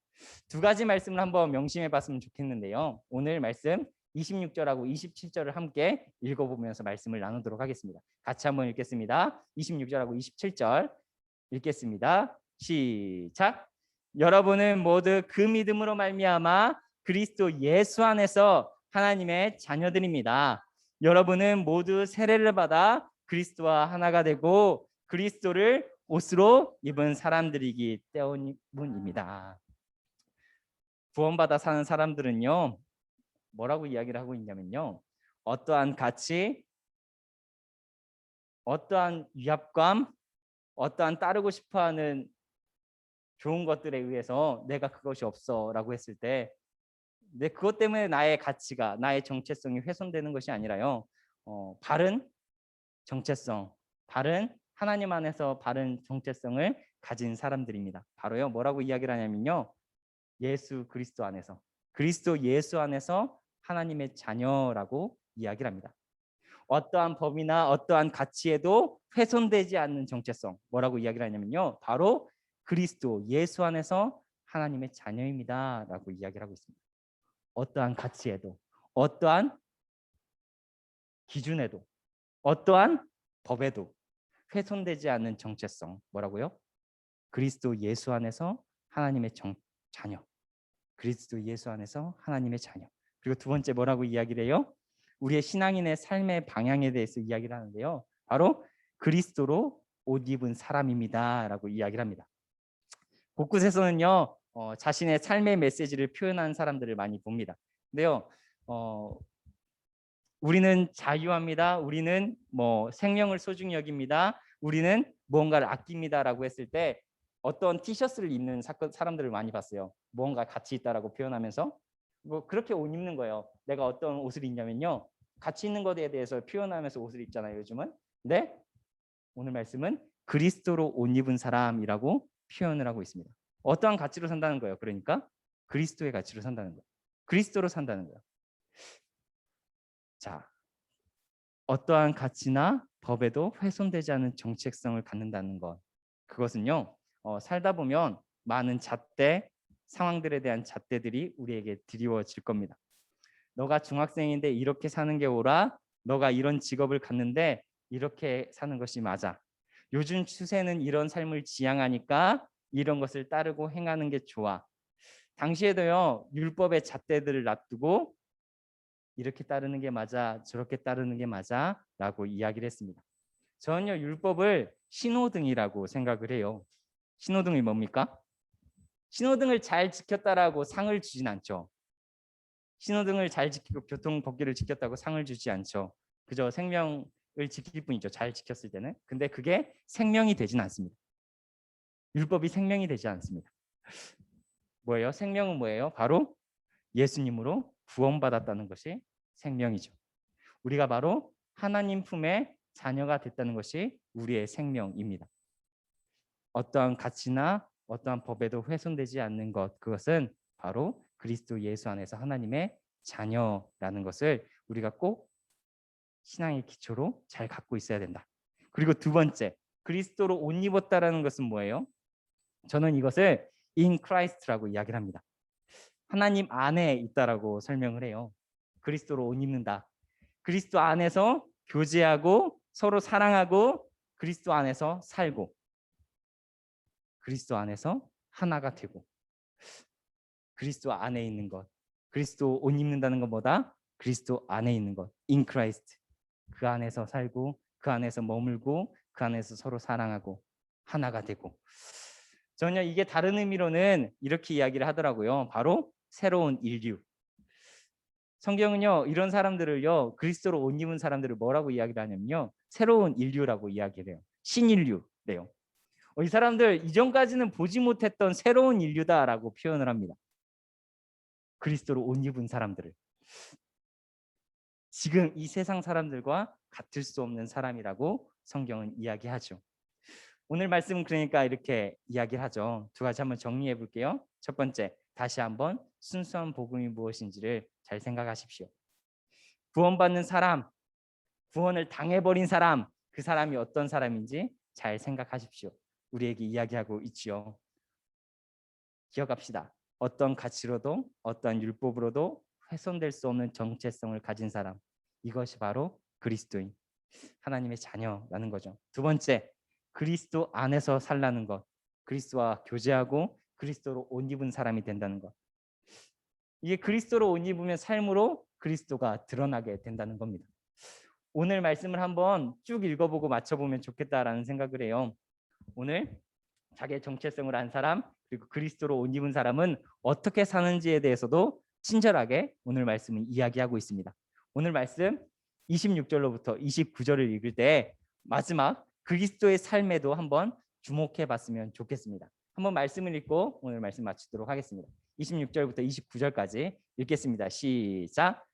두 가지 말씀을 한번 명심해 봤으면 좋겠는데요. 오늘 말씀 26절하고 27절을 함께 읽어보면서 말씀을 나누도록 하겠습니다. 같이 한번 읽겠습니다. 26절하고 27절 읽겠습니다. 시작. 여러분은 모두 그 믿음으로 말미암아 그리스도 예수 안에서 하나님의 자녀들입니다. 여러분은 모두 세례를 받아 그리스도와 하나가 되고 그리스도를 옷으로 입은 사람들이기 때문입니다. 구원받아 사는 사람들은요 뭐라고 이야기를 하고 있냐면요, 어떠한 가치, 어떠한 위압감, 어떠한 따르고 싶어하는 좋은 것들에 의해서 내가 그것이 없어라고 했을 때 그것 때문에 나의 가치가, 나의 정체성이 훼손되는 것이 아니라요, 바른 정체성, 바른 하나님 안에서 바른 정체성을 가진 사람들입니다. 바로요 뭐라고 이야기를 하냐면요, 예수 그리스도 안에서, 그리스도 예수 안에서 하나님의 자녀라고 이야기를 합니다. 어떠한 법이나 어떠한 가치에도 훼손되지 않는 정체성, 뭐라고 이야기를 하냐면요, 바로 그리스도 예수 안에서 하나님의 자녀입니다 라고 이야기를 하고 있습니다. 어떠한 가치에도, 어떠한 기준에도, 어떠한 법에도 훼손되지 않는 정체성, 뭐라고요? 그리스도 예수 안에서 하나님의 자녀, 그리스도 예수 안에서 하나님의 자녀. 그리고 두 번째 뭐라고 이야기를 해요? 우리의 신앙인의 삶의 방향에 대해서 이야기를 하는데요, 바로 그리스도로 옷 입은 사람입니다 라고 이야기를 합니다. 곳곳에서는요 자신의 삶의 메시지를 표현하는 사람들을 많이 봅니다. 근데요 우리는 자유합니다, 우리는 생명을 소중히 여깁니다, 우리는 무언가를 아낍니다라고 했을 때 어떤 티셔츠를 입는 사람들을 많이 봤어요. 무언가 가치 있다라고 표현하면서 그렇게 옷 입는 거예요. 내가 어떤 옷을 입냐면요, 가치 있는 것에 대해서 표현하면서 옷을 입잖아요 요즘은. 근데 오늘 말씀은 그리스도로 옷 입은 사람이라고 표현을 하고 있습니다. 어떠한 가치로 산다는 거예요? 그러니까 그리스도의 가치로 산다는 거예요. 그리스도로 산다는 거예요. 자, 어떠한 가치나 법에도 훼손되지 않은 정체성을 갖는다는 것, 그것은요 살다 보면 많은 잣대, 상황들에 대한 잣대들이 우리에게 드리워질 겁니다. 너가 중학생인데 이렇게 사는 게 옳아? 너가 이런 직업을 갖는데 이렇게 사는 것이 맞아. 요즘 추세는 이런 삶을 지향하니까 이런 것을 따르고 행하는 게 좋아. 당시에도요 율법의 잣대들을 놔두고 이렇게 따르는 게 맞아, 저렇게 따르는 게 맞아 라고 이야기를 했습니다. 저는요 율법을 신호등이라고 생각을 해요. 신호등이 뭡니까? 신호등을 잘 지켰다라고 상을 주진 않죠. 신호등을 잘 지키고 교통법규를 지켰다고 상을 주지 않죠. 그저 생명을 지킬 뿐이죠, 잘 지켰을 때는. 근데 그게 생명이 되진 않습니다. 율법이 생명이 되지 않습니다. 뭐예요? 생명은 뭐예요? 바로 예수님으로 구원받았다는 것이 생명이죠. 우리가 바로 하나님 품의 자녀가 됐다는 것이 우리의 생명입니다. 어떠한 가치나 어떠한 법에도 훼손되지 않는 것, 그것은 바로 그리스도 예수 안에서 하나님의 자녀라는 것을 우리가 꼭 신앙의 기초로 잘 갖고 있어야 된다. 그리고 두 번째, 그리스도로 옷 입었다라는 것은 뭐예요? 저는 이것을 in Christ라고 이야기를 합니다. 하나님 안에 있다라고 설명을 해요. 그리스도로 옷 입는다. 그리스도 안에서 교제하고 서로 사랑하고 그리스도 안에서 살고 그리스도 안에서 하나가 되고, 그리스도 안에 있는 것, 그리스도 옷 입는다는 것보다 그리스도 안에 있는 것, in Christ, 그 안에서 살고 그 안에서 머물고 그 안에서 서로 사랑하고 하나가 되고. 전혀 이게 다른 의미로는 이렇게 이야기를 하더라고요. 바로 새로운 인류. 성경은요 이런 사람들을요, 그리스도로 옷 입은 사람들을 뭐라고 이야기를 하냐면요, 새로운 인류라고 이야기를 해요. 신인류래요. 이 사람들 이전까지는 보지 못했던 새로운 인류다라고 표현을 합니다. 그리스도로 옷 입은 사람들을 지금 이 세상 사람들과 같을 수 없는 사람이라고 성경은 이야기하죠. 오늘 말씀은 그러니까 이렇게 이야기를 하죠. 두 가지 한번 정리해 볼게요. 첫 번째, 다시 한번 순수한 복음이 무엇인지를 잘 생각하십시오. 구원받는 사람, 구원을 당해버린 사람, 그 사람이 어떤 사람인지 잘 생각하십시오. 우리에게 이야기하고 있지요. 기억합시다. 어떤 가치로도 어떤 율법으로도 훼손될 수 없는 정체성을 가진 사람, 이것이 바로 그리스도인, 하나님의 자녀라는 거죠. 두 번째, 그리스도 안에서 살라는 것, 그리스도와 교제하고 그리스도로 옷 입은 사람이 된다는 것. 이게 그리스도로 옷 입으면 삶으로 그리스도가 드러나게 된다는 겁니다. 오늘 말씀을 한번 쭉 읽어보고 맞춰보면 좋겠다라는 생각을 해요. 오늘 자기의 정체성을 안 사람, 그리고 그리스도로 옷 입은 사람은 어떻게 사는지에 대해서도 친절하게 오늘 말씀은 이야기하고 있습니다. 오늘 말씀 26절로부터 29절을 읽을 때 마지막 그리스도의 삶에도 한번 주목해 봤으면 좋겠습니다. 한번 말씀을 읽고 오늘 말씀 마치도록 하겠습니다. 26절부터 29절까지 읽겠습니다. 시작.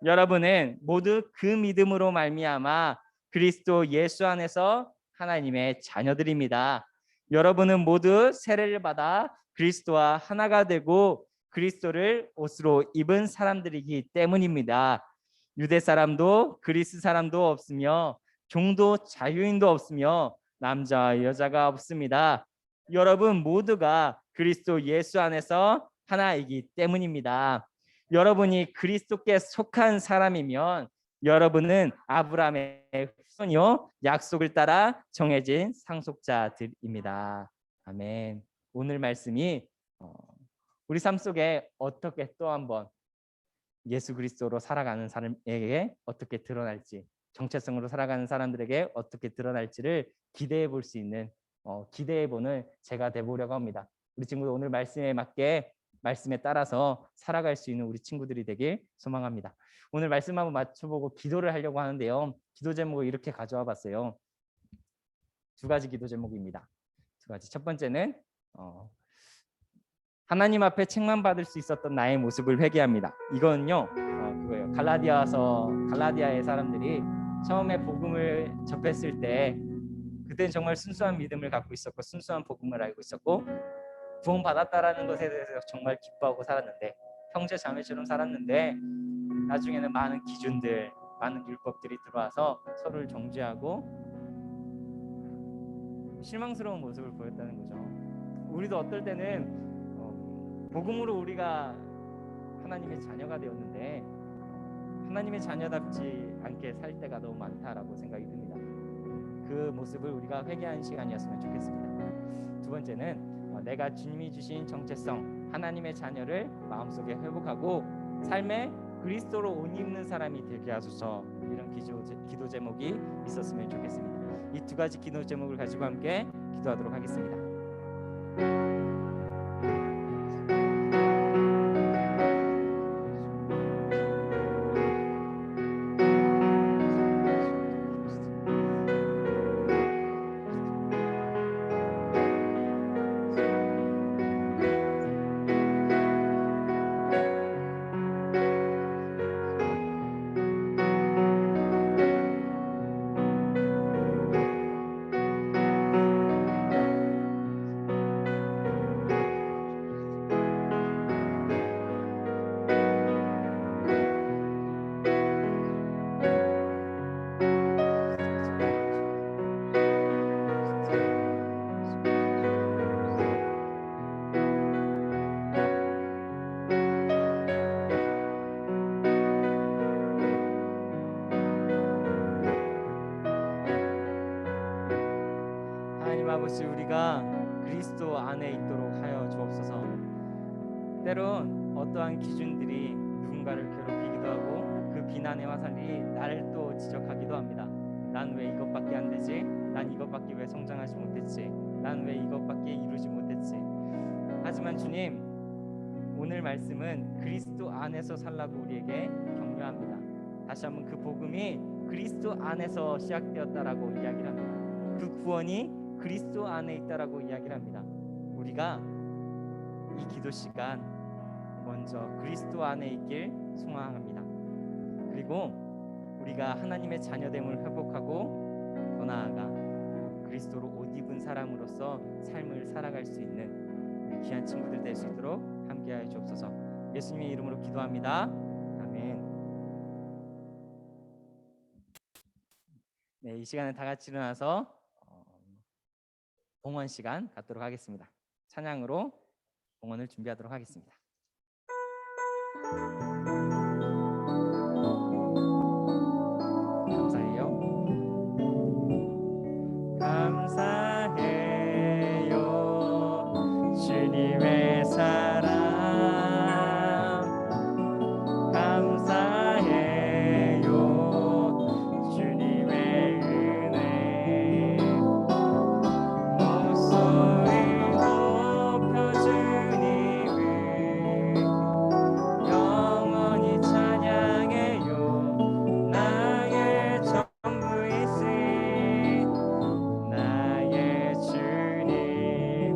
여러분은 모두 그 믿음으로 말미암아 그리스도 예수 안에서 하나님의 자녀들입니다. 여러분은 모두 세례를 받아 그리스도와 하나가 되고 그리스도를 옷으로 입은 사람들이기 때문입니다. 유대 사람도 그리스 사람도 없으며 종도 자유인도 없으며 남자와 여자가 없습니다. 여러분 모두가 그리스도 예수 안에서 하나이기 때문입니다. 여러분이 그리스도께 속한 사람이면 여러분은 아브라함의 후손이요 약속을 따라 정해진 상속자들입니다. 아멘. 오늘 말씀이 우리 삶 속에 어떻게 또 한번 예수 그리스도로 살아가는 사람에게 어떻게 드러날지, 정체성으로 살아가는 사람들에게 어떻게 드러날지를 기대해 볼 수 있는 기대해 보는 제가 되보려고 합니다. 우리 친구들 오늘 말씀에 맞게 말씀에 따라서 살아갈 수 있는 우리 친구들이 되길 소망합니다. 오늘 말씀 한번 맞춰보고 기도를 하려고 하는데요. 기도 제목을 이렇게 가져와 봤어요. 두 가지 기도 제목입니다. 두 가지. 첫 번째는 하나님 앞에 책망 받을 수 있었던 나의 모습을 회개합니다. 이거는요, 그거예요. 갈라디아의 사람들이 처음에 복음을 접했을 때 그때는 정말 순수한 믿음을 갖고 있었고 순수한 복음을 알고 있었고 구원 받았다라는 것에 대해서 정말 기뻐하고 살았는데 형제 자매처럼 살았는데 나중에는 많은 기준들, 많은 율법들이 들어와서 서로를 정죄하고 실망스러운 모습을 보였다는 거죠. 우리도 어떨 때는 복음으로 우리가 하나님의 자녀가 되었는데 하나님의 자녀답지 않게 살 때가 너무 많다라고 생각이 듭니다. 그 모습을 우리가 회개하는 시간이었으면 좋겠습니다. 두 번째는 내가 주님이 주신 정체성, 하나님의 자녀를 마음속에 회복하고 삶에 그리스도로 옷 입는 사람이 되게 하소서. 이런 기도 제목이 있었으면 좋겠습니다. 이 두 가지 기도 제목을 가지고 함께 기도하도록 하겠습니다. 하나님 아버지, 우리가 그리스도 안에 있도록 하여 주옵소서. 때론 어떠한 기준들이 누군가를 괴롭히기도 하고 그 비난의 화살이 나를 또 지적하기도 합니다. 난 왜 이것밖에 안 되지? 난 이것밖에 왜 성장하지 못했지? 난 왜 이것밖에 이루지 못했지? 하지만 주님, 오늘 말씀은 그리스도 안에서 살라고 우리에게 격려합니다. 다시 한번 그 복음이 그리스도 안에서 시작되었다라고 이야기를 합니다. 그 구원이 그리스도 안에 있다라고 이야기를 합니다. 우리가 이 기도 시간 먼저 그리스도 안에 있길 소망합니다. 그리고 우리가 하나님의 자녀됨을 회복하고 더 나아가 그리스도로 옷 입은 사람으로서 삶을 살아갈 수 있는 우리 귀한 친구들 될 수 있도록 함께하여 주옵소서. 예수님의 이름으로 기도합니다. 아멘. 네, 이 시간에 다 같이 일어나서 봉헌 시간 갖도록 하겠습니다. 찬양으로 봉헌을 준비하도록 하겠습니다. 감사해요. 감사해요. 주님의 사랑. 감사해요. 주님의 은혜. 목소리 높여 주님을 영원히 찬양해요. 나의 전부이신 나의 주님.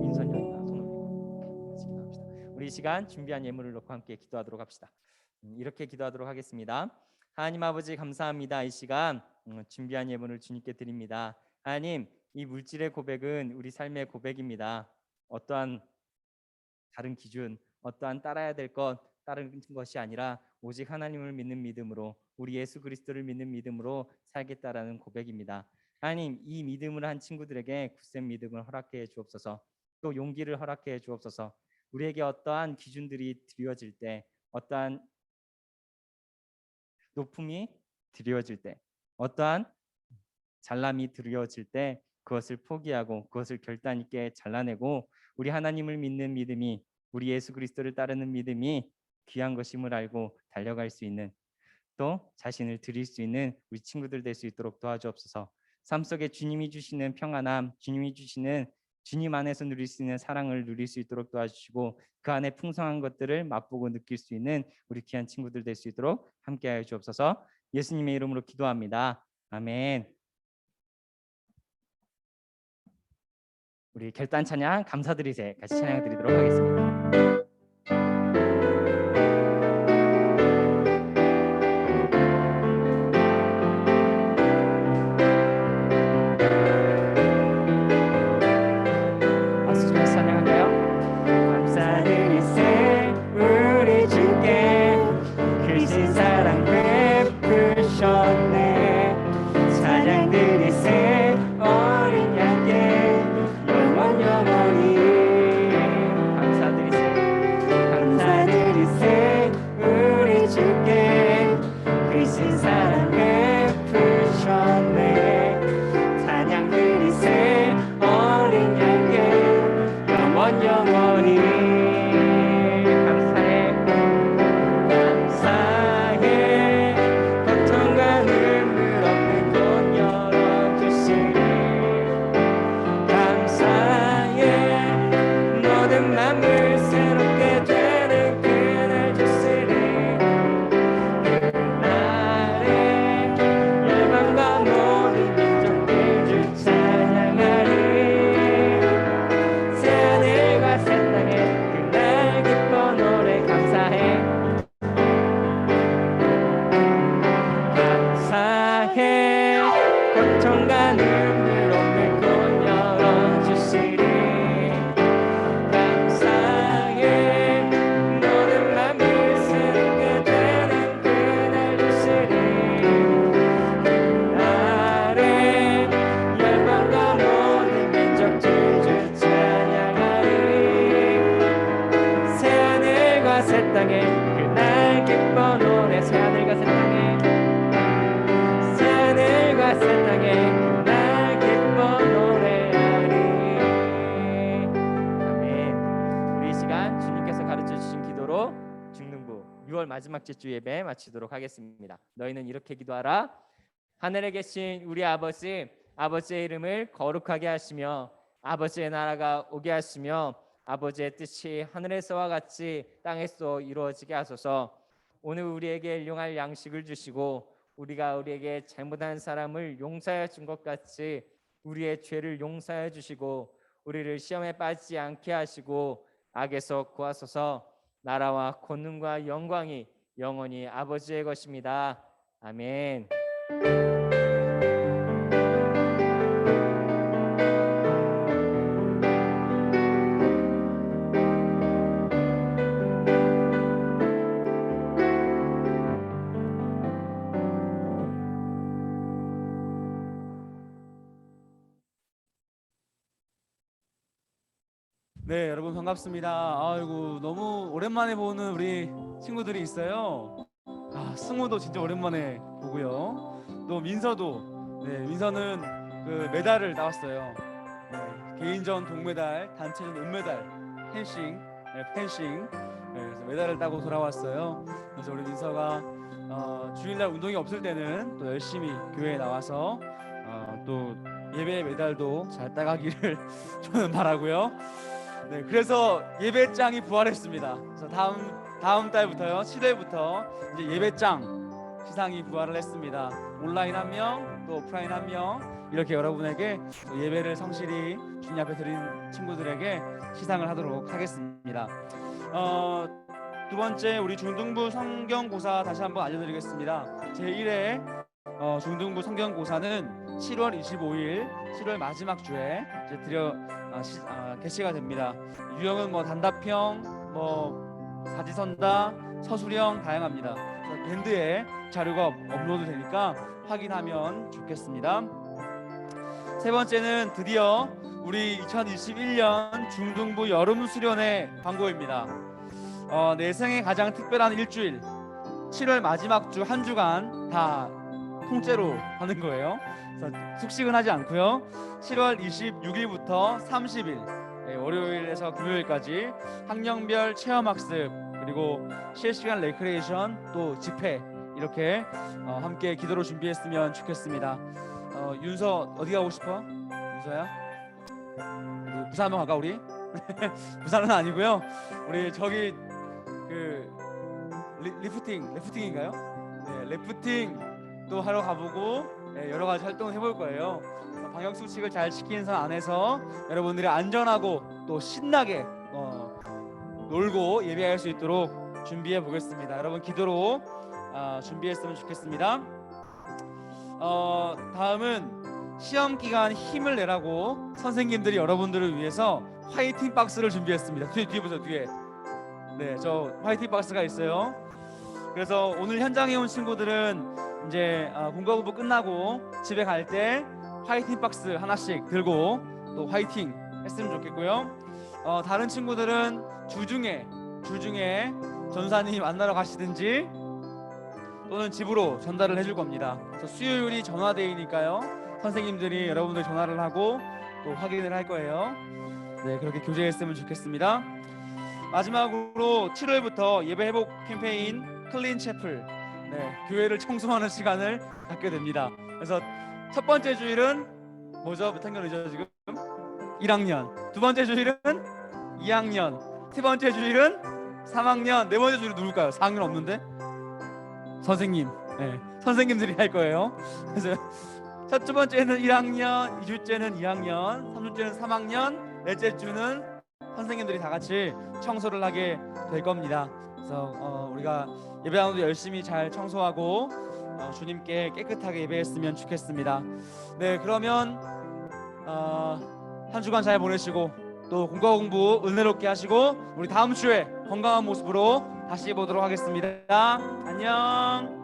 민선영이가 손 올리고 같이 기도합시다. 우리 이 시간 준비한 예물을 놓고 함께 기도하도록 합시다. 이렇게 기도하도록 하겠습니다. 하나님 아버지 감사합니다. 이 시간 준비한 예물을 주님께 드립니다. 하나님, 이 물질의 고백은 우리 삶의 고백입니다. 어떠한 다른 기준, 어떠한 따라야 될 것, 다른 것이 아니라 오직 하나님을 믿는 믿음으로, 우리 예수 그리스도를 믿는 믿음으로 살겠다라는 고백입니다. 하나님, 이 믿음을 한 친구들에게 굳센 믿음을 허락해 주옵소서. 또 용기를 허락해 주옵소서. 우리에게 어떠한 기준들이 드려질 때, 어떠한 높음이 드려질 때, 어떠한 잘남이 드려질 때 그것을 포기하고 그것을 결단 있게 잘라내고 우리 하나님을 믿는 믿음이, 우리 예수 그리스도를 따르는 믿음이 귀한 것임을 알고 달려갈 수 있는, 또 자신을 드릴 수 있는 우리 친구들 될 수 있도록 도와주옵소서. 삶 속에 주님이 주시는 평안함, 주님이 주시는 주님 안에서 누릴 수 있는 사랑을 누릴 수 있도록 도와주시고 그 안에 풍성한 것들을 맛보고 느낄 수 있는 우리 귀한 친구들 될 수 있도록 함께하여 주옵소서. 예수님의 이름으로 기도합니다. 아멘. 우리 결단 찬양 감사드리세 같이 찬양 드리도록 하겠습니다. 박수 주면서 찬양할까요? 감사드리세 우리 주께 크신 사랑 베푸셨네. 찬양 드리세 어린 양께 영원히 감사드리세 우리 주께 크신 사랑 베푸셨네. 찬양 드리세 어린 양께 영원히 감사해 고통과 눈물 없는 곳 열어주시니 감사해 모든 맘을 새롭게 되는 그날 주시니 그날에 열방과 모든 민족들 주 찬양하리. 새하늘과 새 땅에 그날 기뻐 노래 감사해. 감사해 고통과 눈물 없는 곳 열어주시리. 감사해 모든 맘을 새롭게 되는 그날 주시리. 그날에 열방과 모든 민족들 주 찬양하리. 새하늘과 새 땅에 그날 기뻐 노래. 새하늘과 새 땅에 새하늘과 새 땅에 그날 기뻐 노래하리. 아멘. 우리 이 시간 주님께서 가르쳐 주신 기도로 중등부 6월 마지막 제주 예배 마치도록 하겠습니다. 너희는 이렇게 기도하라. 하늘에 계신 우리 아버지, 아버지의 이름을 거룩하게 하시며 아버지의 나라가 오게 하시며 아버지의 뜻이 하늘에서와 같이 땅에서 이루어지게 하소서. 오늘 우리에게 일용할 양식을 주시고 우리가 우리에게 잘못한 사람을 용서하여 준 것 같이 우리의 죄를 용서하여 주시고 우리를 시험에 빠지지 않게 하시고 악에서 구하소서. 나라와 권능과 영광이 영원히 아버지의 것입니다. 아멘. 네, 여러분 반갑습니다. 아이고, 너무 오랜만에 보는 우리 친구들이 있어요. 승우도 진짜 오랜만에 보고요. 또 민서도, 네, 민서는 그 메달을 따왔어요. 네, 개인전 동메달, 단체전 은메달, 펜싱, 네, 펜싱. 네, 그래서 메달을 따고 돌아왔어요. 그래서 우리 민서가 주일날 운동이 없을 때는 또 열심히 교회에 나와서 또 예배 메달도 잘 따가기를 저는 바라고요. 네, 그래서 예배장이 부활했습니다. 그래서 다음 달부터요, 7월부터 이제 예배장 시상이 부활을 했습니다. 온라인 한 명, 또 오프라인 한 명, 이렇게 여러분에게 예배를 성실히 주님 앞에 드린 친구들에게 시상을 하도록 하겠습니다. 두 번째, 우리 중등부 성경고사 다시 한번 알려드리겠습니다. 제1회 중등부 성경고사는 7월 25일, 7월 마지막 주에 이제 개시가 됩니다. 유형은 뭐 단답형, 뭐 사지선다, 서술형 다양합니다. 밴드에 자료가 업로드 되니까 확인하면 좋겠습니다. 세 번째는 드디어 우리 2021년 중등부 여름 수련회 광고입니다. 내 생에 가장 특별한 일주일, 7월 마지막 주 한 주간 다 통째로 하는 거예요. 그래서 숙식은 하지 않고요. 7월 26일부터 30일, 월요일에서 금요일까지 학년별 체험학습, 그리고 실시간 레크레이션, 또 집회, 이렇게 함께 기도로 준비했으면 좋겠습니다. 윤서 어디 가고 싶어? 윤서야? 부산 한번 갈까 우리? 부산은 아니고요. 우리 저기 그 리프팅인가요? 네, 리프팅도 하러 가보고, 네, 여러 가지 활동을 해볼 거예요. 방역 수칙을 잘 지키는 선 안에서 여러분들이 안전하고 또 신나게 놀고 예배할 수 있도록 준비해 보겠습니다. 여러분 기도로 준비했으면 좋겠습니다. 다음은 시험 기간 힘을 내라고 선생님들이 여러분들을 위해서 화이팅 박스를 준비했습니다. 뒤에 보세요, 뒤에. 네, 저 화이팅 박스가 있어요. 그래서 오늘 현장에 온 친구들은 이제 공과 공부 끝나고 집에 갈 때 화이팅 박스 하나씩 들고 또 화이팅 했으면 좋겠고요. 다른 친구들은 주중에 전사님 만나러 가시든지 또는 집으로 전달을 해줄 겁니다. 그래서 수요일이 전화데이니까요. 선생님들이 여러분들 전화를 하고 또 확인을 할 거예요. 네, 그렇게 교제했으면 좋겠습니다. 마지막으로 7월부터 예배 회복 캠페인 클린 채플, 네, 교회를 청소하는 시간을 갖게 됩니다. 그래서 첫 번째 주일은 뭐죠? 몇 학년이죠 지금? 1학년. 두 번째 주일은 2학년. 세 번째 주일은 3학년. 네 번째 주일은 누굴까요? 4학년 없는데? 선생님. 네, 선생님들이 할 거예요. 그래서 첫 번째는 1학년, 2주째는 2학년, 3주째는 3학년, 넷째 주는 선생님들이 다 같이 청소를 하게 될 겁니다. 그래서 우리가 예배당도 열심히 잘 청소하고 주님께 깨끗하게 예배했으면 좋겠습니다. 네, 그러면 한 주간 잘 보내시고 또 공과 공부 은혜롭게 하시고 우리 다음 주에 건강한 모습으로 다시 보도록 하겠습니다. 안녕.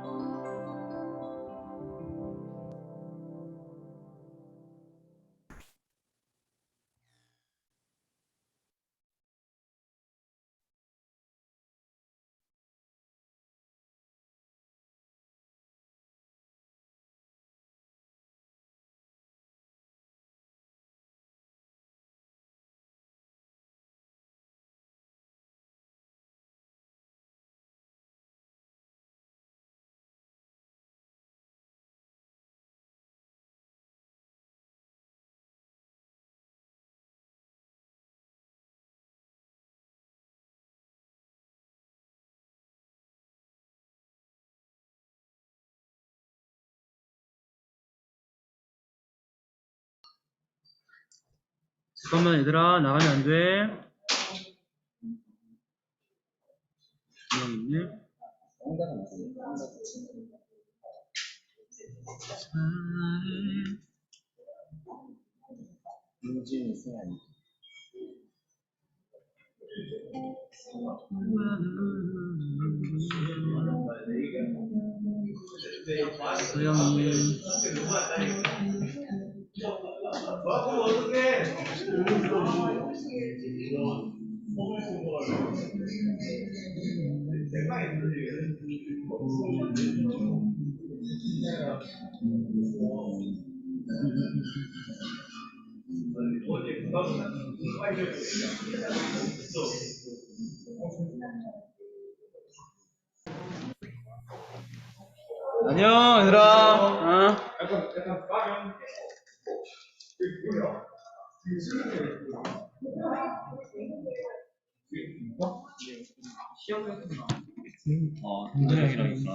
잠깐만 얘들아, 나가면 안 돼. 있네. 소영이. 안녕 얘들아. 형이랑 있구나.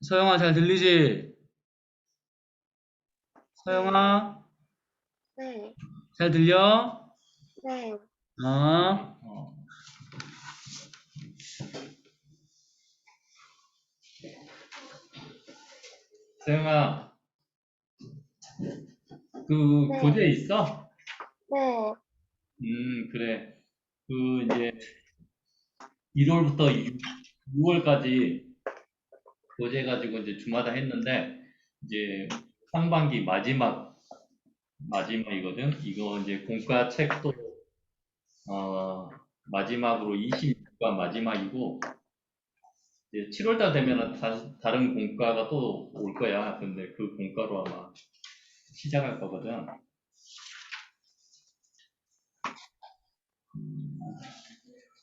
서영아 잘 들리지? 서영아 네, 잘 들려? 네, 어? 서영아 그 네. 교재 있어? 네, 그래. 그 이제 1월부터 6월까지 교재 가지고 이제 주마다 했는데 이제 상반기 마지막이거든. 이거 이제 공과 책도 마지막으로 26가 마지막이고 이제 7월달 되면은 다른 공과가 또 올 거야. 근데 그 공과로 아마 시작할 거거든.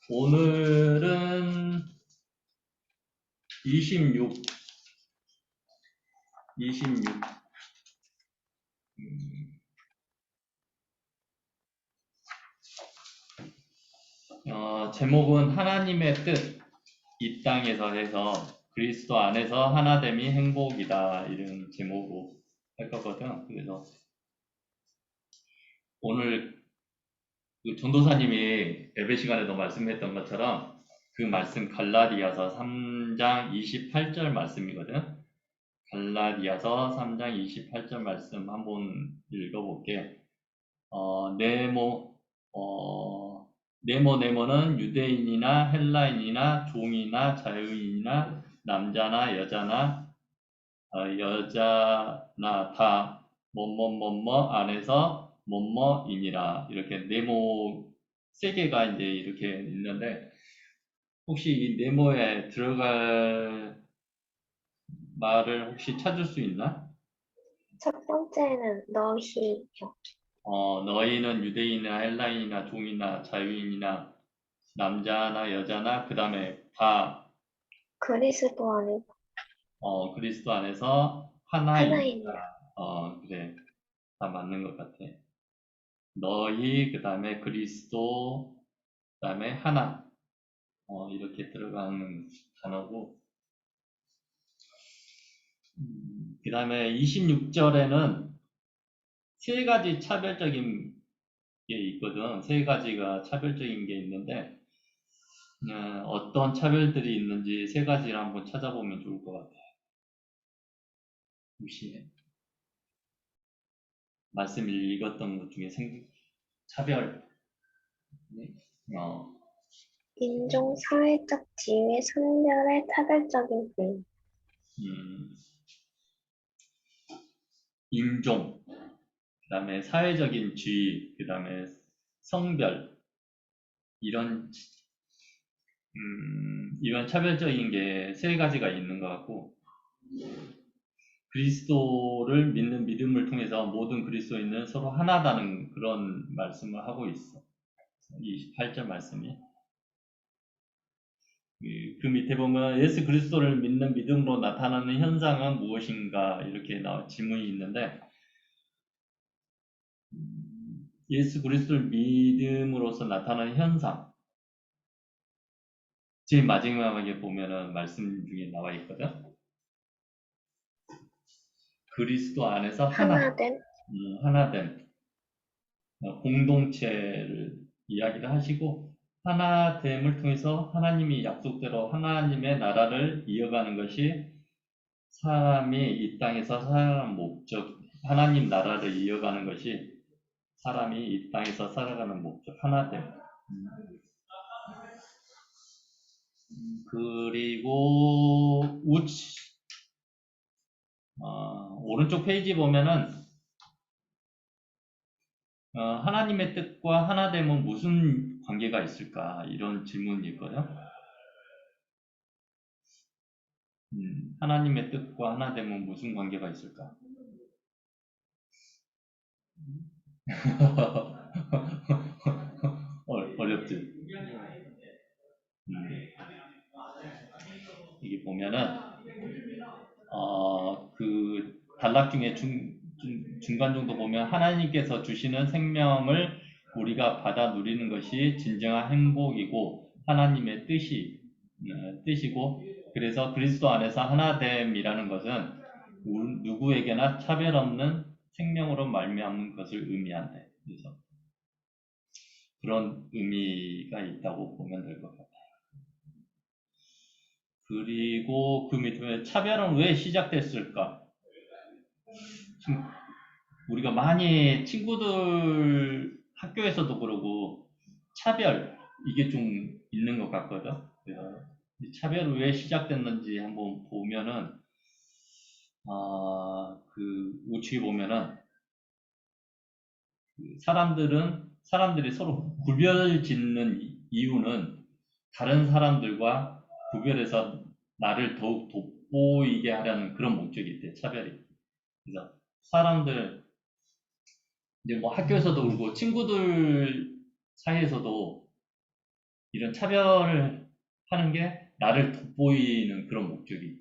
오늘은 26. 제목은 하나님의 뜻, 이 땅에서 해서 그리스도 안에서 하나됨이 행복이다, 이런 제목으로 할 거거든. 그래서 오늘 그 전도사님이 예배 시간에도 말씀했던 것처럼 그 말씀 갈라디아서 3장 28절 말씀이거든. 갈라디아서 3장 28절 말씀 한번 읽어볼게. 네모는 유대인이나 헬라인이나 종이나 자유인이나 남자나 여자나 다 뭐뭐뭐뭐 안에서 뭐뭐이니라. 이렇게 네모 세 개가 이제 이렇게 있는데 혹시 이 네모에 들어갈 말을 혹시 찾을 수 있나? 첫 번째는 너희요. 너희는 유대인이나 헬라인이나 종이나 자유인이나 남자나 여자나 그 다음에 다 그리스도 안에 그리스도 안에서 하나이니라. 하나이니라. 그래. 다 맞는 것 같아. 너희, 그 다음에 그리스도, 그 다음에 하나. 이렇게 들어가는 단어고. 그 다음에 26절에는 세 가지 차별적인 게 있거든. 세 가지가 차별적인 게 있는데, 어떤 차별들이 있는지 세 가지를 한번 찾아보면 좋을 것 같아. 혹시 말씀 읽었던 것 중에 차별. 네? 인종, 사회적 지위, 성별의 차별적인 분. 인종, 그 다음에 사회적인 지위, 그 다음에 성별, 이런 차별적인 게 세 가지가 있는 것 같고, 그리스도를 믿는 믿음을 통해서 모든 그리스도인은 서로 하나다는 그런 말씀을 하고 있어. 28절 말씀이. 그 밑에 보면 예수 그리스도를 믿는 믿음으로 나타나는 현상은 무엇인가, 이렇게 질문이 있는데, 예수 그리스도를 믿음으로써 나타나는 현상, 제일 마지막에 보면은 말씀 중에 나와 있거든. 그리스도 안에서 하나됨. 하나됨, 공동체를 이야기를 하시고, 하나됨을 통해서 하나님이 약속대로 하나님의 나라를 이어가는 것이 사람이 이 땅에서 살아가는 목적, 하나님 나라를 이어가는 것이 사람이 이 땅에서 살아가는 목적, 하나됨. 그리고 오른쪽 페이지 보면은 하나님의 뜻과 하나됨은 무슨 관계가 있을까? 이런 질문이 있거든요. 하나님의 뜻과 하나됨은 무슨 관계가 있을까? 어렵지? 이게 보면은 그 단락 중에 중간 정도 보면 하나님께서 주시는 생명을 우리가 받아 누리는 것이 진정한 행복이고 하나님의 뜻이고 그래서 그리스도 안에서 하나됨이라는 것은 누구에게나 차별 없는 생명으로 말미암는 것을 의미한대. 그래서 그런 의미가 있다고 보면 될 것 같아요. 그리고 그 밑에 차별은 왜 시작됐을까? 지금 우리가 많이 친구들 학교에서도 그러고 차별 이게 좀 있는 것 같거든. 그래서 이 차별이 왜 시작됐는지 한번 보면은 그 우측에 보면은 사람들이 서로 구별 짓는 이유는 다른 사람들과 구별해서 나를 더욱 돋보이게 하려는 그런 목적이 있대, 차별이. 그래서 사람들, 이제 뭐 학교에서도 그렇고 친구들 사이에서도 이런 차별을 하는 게 나를 돋보이는 그런 목적이.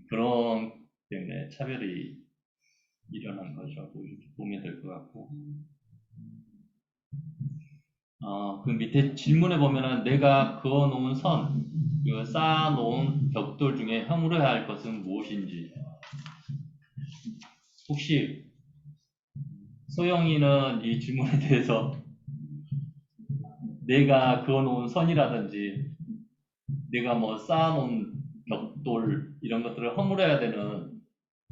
그런 때문에 차별이 일어난 거라고 이렇게 보면 될 것 같고. 그 밑에 질문에 보면은 내가 그어놓은 그 쌓아놓은 벽돌 중에 허물어야 할 것은 무엇인지. 혹시 소영이는 이 질문에 대해서 내가 그어놓은 선이라든지 내가 뭐 쌓아놓은 벽돌 이런 것들을 허물어야 되는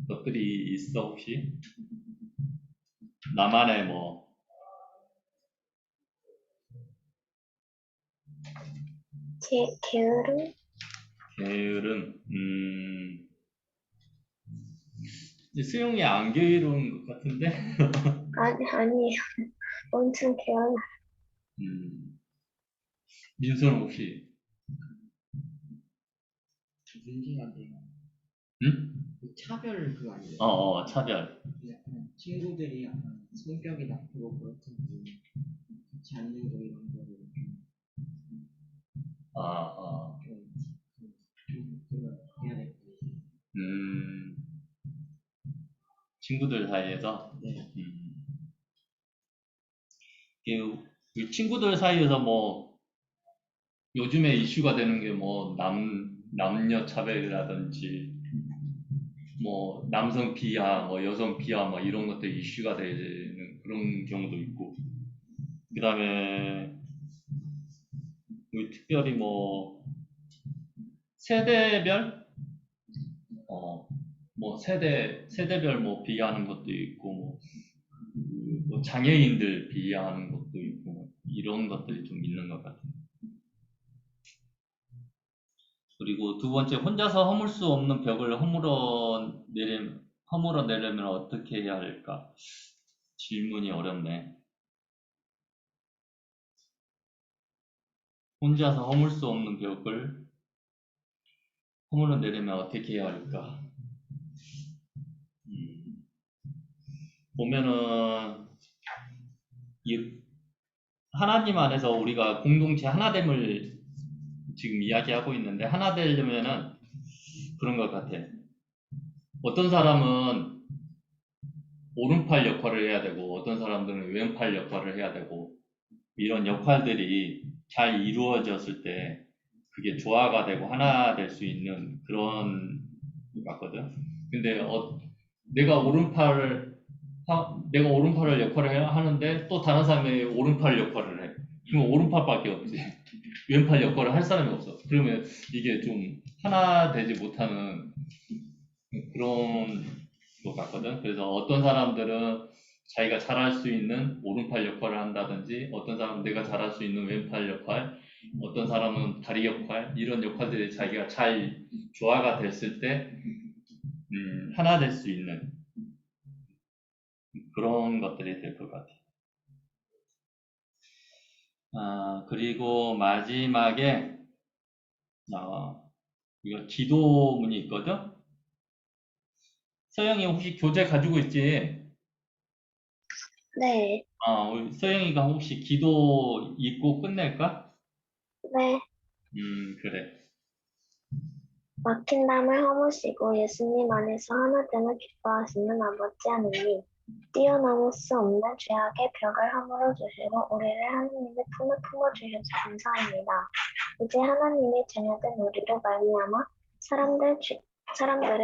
것들이 있어 혹시? 나만의 뭐 게으름? 게으름, 수영이 안 게으른 것 같은데? 아니에요. 엄청 게을러. 민수는 혹시? 문제가 돼요. 응? 그 차별 그거 아니에요? 차별. 약간 친구들이 약간 성격이 나쁘고 그렇든지 같이 앉는 거 이런 거를 좀 해야 될 것 같아요. 친구들 사이에서? 네. 그 친구들 사이에서 뭐 요즘에 이슈가 되는 게 뭐 남녀 차별이라든지 뭐 남성 비하, 뭐 여성 비하, 뭐 이런 것들 이슈가 되는 그런 경우도 있고, 그 다음에 특별히 뭐 세대별, 뭐 세대별 뭐 비하하는 것도 있고, 뭐 장애인들 비하하는 것도 있고, 뭐 이런 것들이 좀 있는 것 같아요. 그리고 두 번째, 혼자서 허물 수 없는 벽을 허물어 내려면 어떻게 해야 할까? 질문이 어렵네. 혼자서 허물 수 없는 벽을 허물어 내려면 어떻게 해야 할까? 보면은 하나님 안에서 우리가 공동체 하나됨을 지금 이야기하고 있는데, 하나 되려면은 그런 것 같아. 어떤 사람은 오른팔 역할을 해야 되고 어떤 사람들은 왼팔 역할을 해야 되고, 이런 역할들이 잘 이루어졌을 때 그게 조화가 되고 하나 될 수 있는 그런 것 같거든. 근데 내가 오른팔을 역할을 하는데 또 다른 사람이 오른팔 역할을 해. 그럼 오른팔밖에 없지. 왼팔 역할을 할 사람이 없어. 그러면 이게 좀 하나 되지 못하는 그런 것 같거든. 그래서 어떤 사람들은 자기가 잘할 수 있는 오른팔 역할을 한다든지, 어떤 사람은 내가 잘할 수 있는 왼팔 역할, 어떤 사람은 다리 역할, 이런 역할들이 자기가 잘 조화가 됐을 때 하나 될 수 있는 그런 것들이 될 것 같아요. 그리고 마지막에 이거 기도문이 있거든. 서영이 혹시 교재 가지고 있지? 네, 우리 서영이가 혹시 기도 읽고 끝낼까? 네. 그래. 막힌 담을 허무시고 예수님 안에서 하나됨을 기뻐하시는 아버지 하느님, 뛰어넘을 수 없는 죄악의 벽을 허물어 주시고 우리를 하나님의 품에 품어주셔서 감사합니다. 이제 하나님의 자녀된 우리로 말미암아 사람들의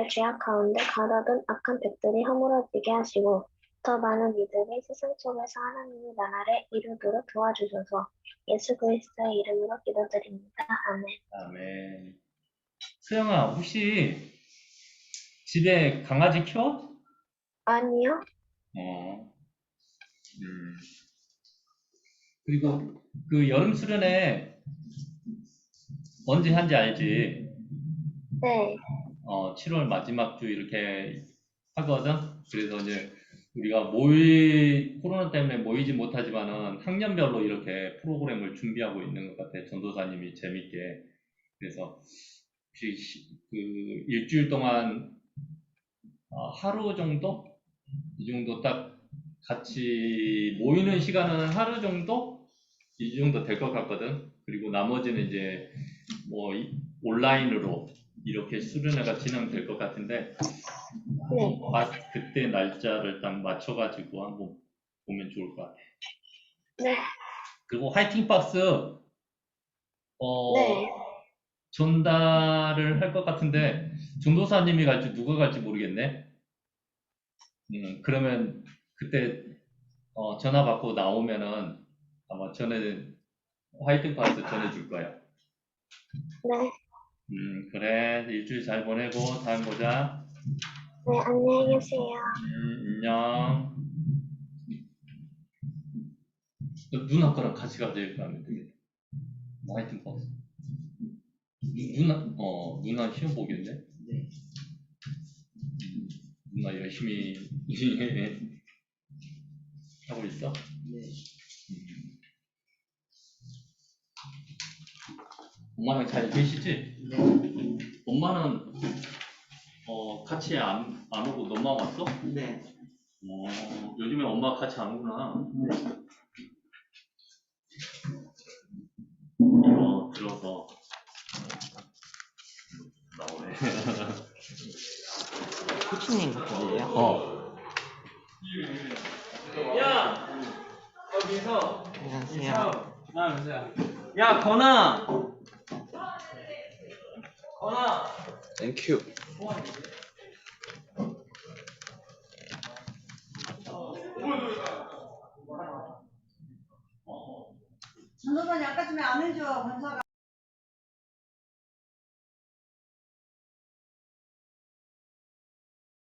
죄악 가운데 가둬둔 악한 벽들이 허물어지게 하시고 더 많은 이들이 세상 속에서 하나님의 나라를 이루도록 도와주셔서 예수 그리스도의 이름으로 기도드립니다. 아멘. 아멘. 서영아, 혹시 집에 강아지 키워? 아니요? 그리고 그 여름 수련회 언제 한지 알지? 네, 7월 마지막 주 이렇게 하거든. 그래서 이제 우리가 코로나 때문에 모이지 못하지만은 학년별로 이렇게 프로그램을 준비하고 있는 것 같아. 전도사님이 재밌게. 그래서 혹시 그 일주일 동안 하루 정도? 이 정도 딱 같이 모이는 시간은 하루 정도? 이 정도 될 것 같거든. 그리고 나머지는 이제 뭐 온라인으로 이렇게 수련회가 진행될 것 같은데 네, 그때 날짜를 딱 맞춰가지고 한번 보면 좋을 것 같아. 네, 그리고 화이팅 박스 네. 전달을 할 것 같은데 전도사님이 갈지 누가 갈지 모르겠네. 그러면 그때 전화 받고 나오면은 아마 화이팅 박스 전해줄 거야. 네, 그래. 일주일 잘 보내고 다음 보자. 네, 안녕히 계세요. 안녕. 누나 거랑 같이 가져가면 되겠다. 화이팅 박스. 누나 시험 보겠네? 네. 누나 열심히 하고 있어? 네. 엄마랑 잘 계시지? 네. 엄마는 같이 안 오고 너만 왔어? 네. 요즘에 엄마 같이 안 오구나. 네. 이거 들어서 나오네. 코치님 거예요? 야! 민서. 안녕하세요. 야, 건아! 건아! 땡큐. 전도사님 아까 전에 안 해줘, 권사가.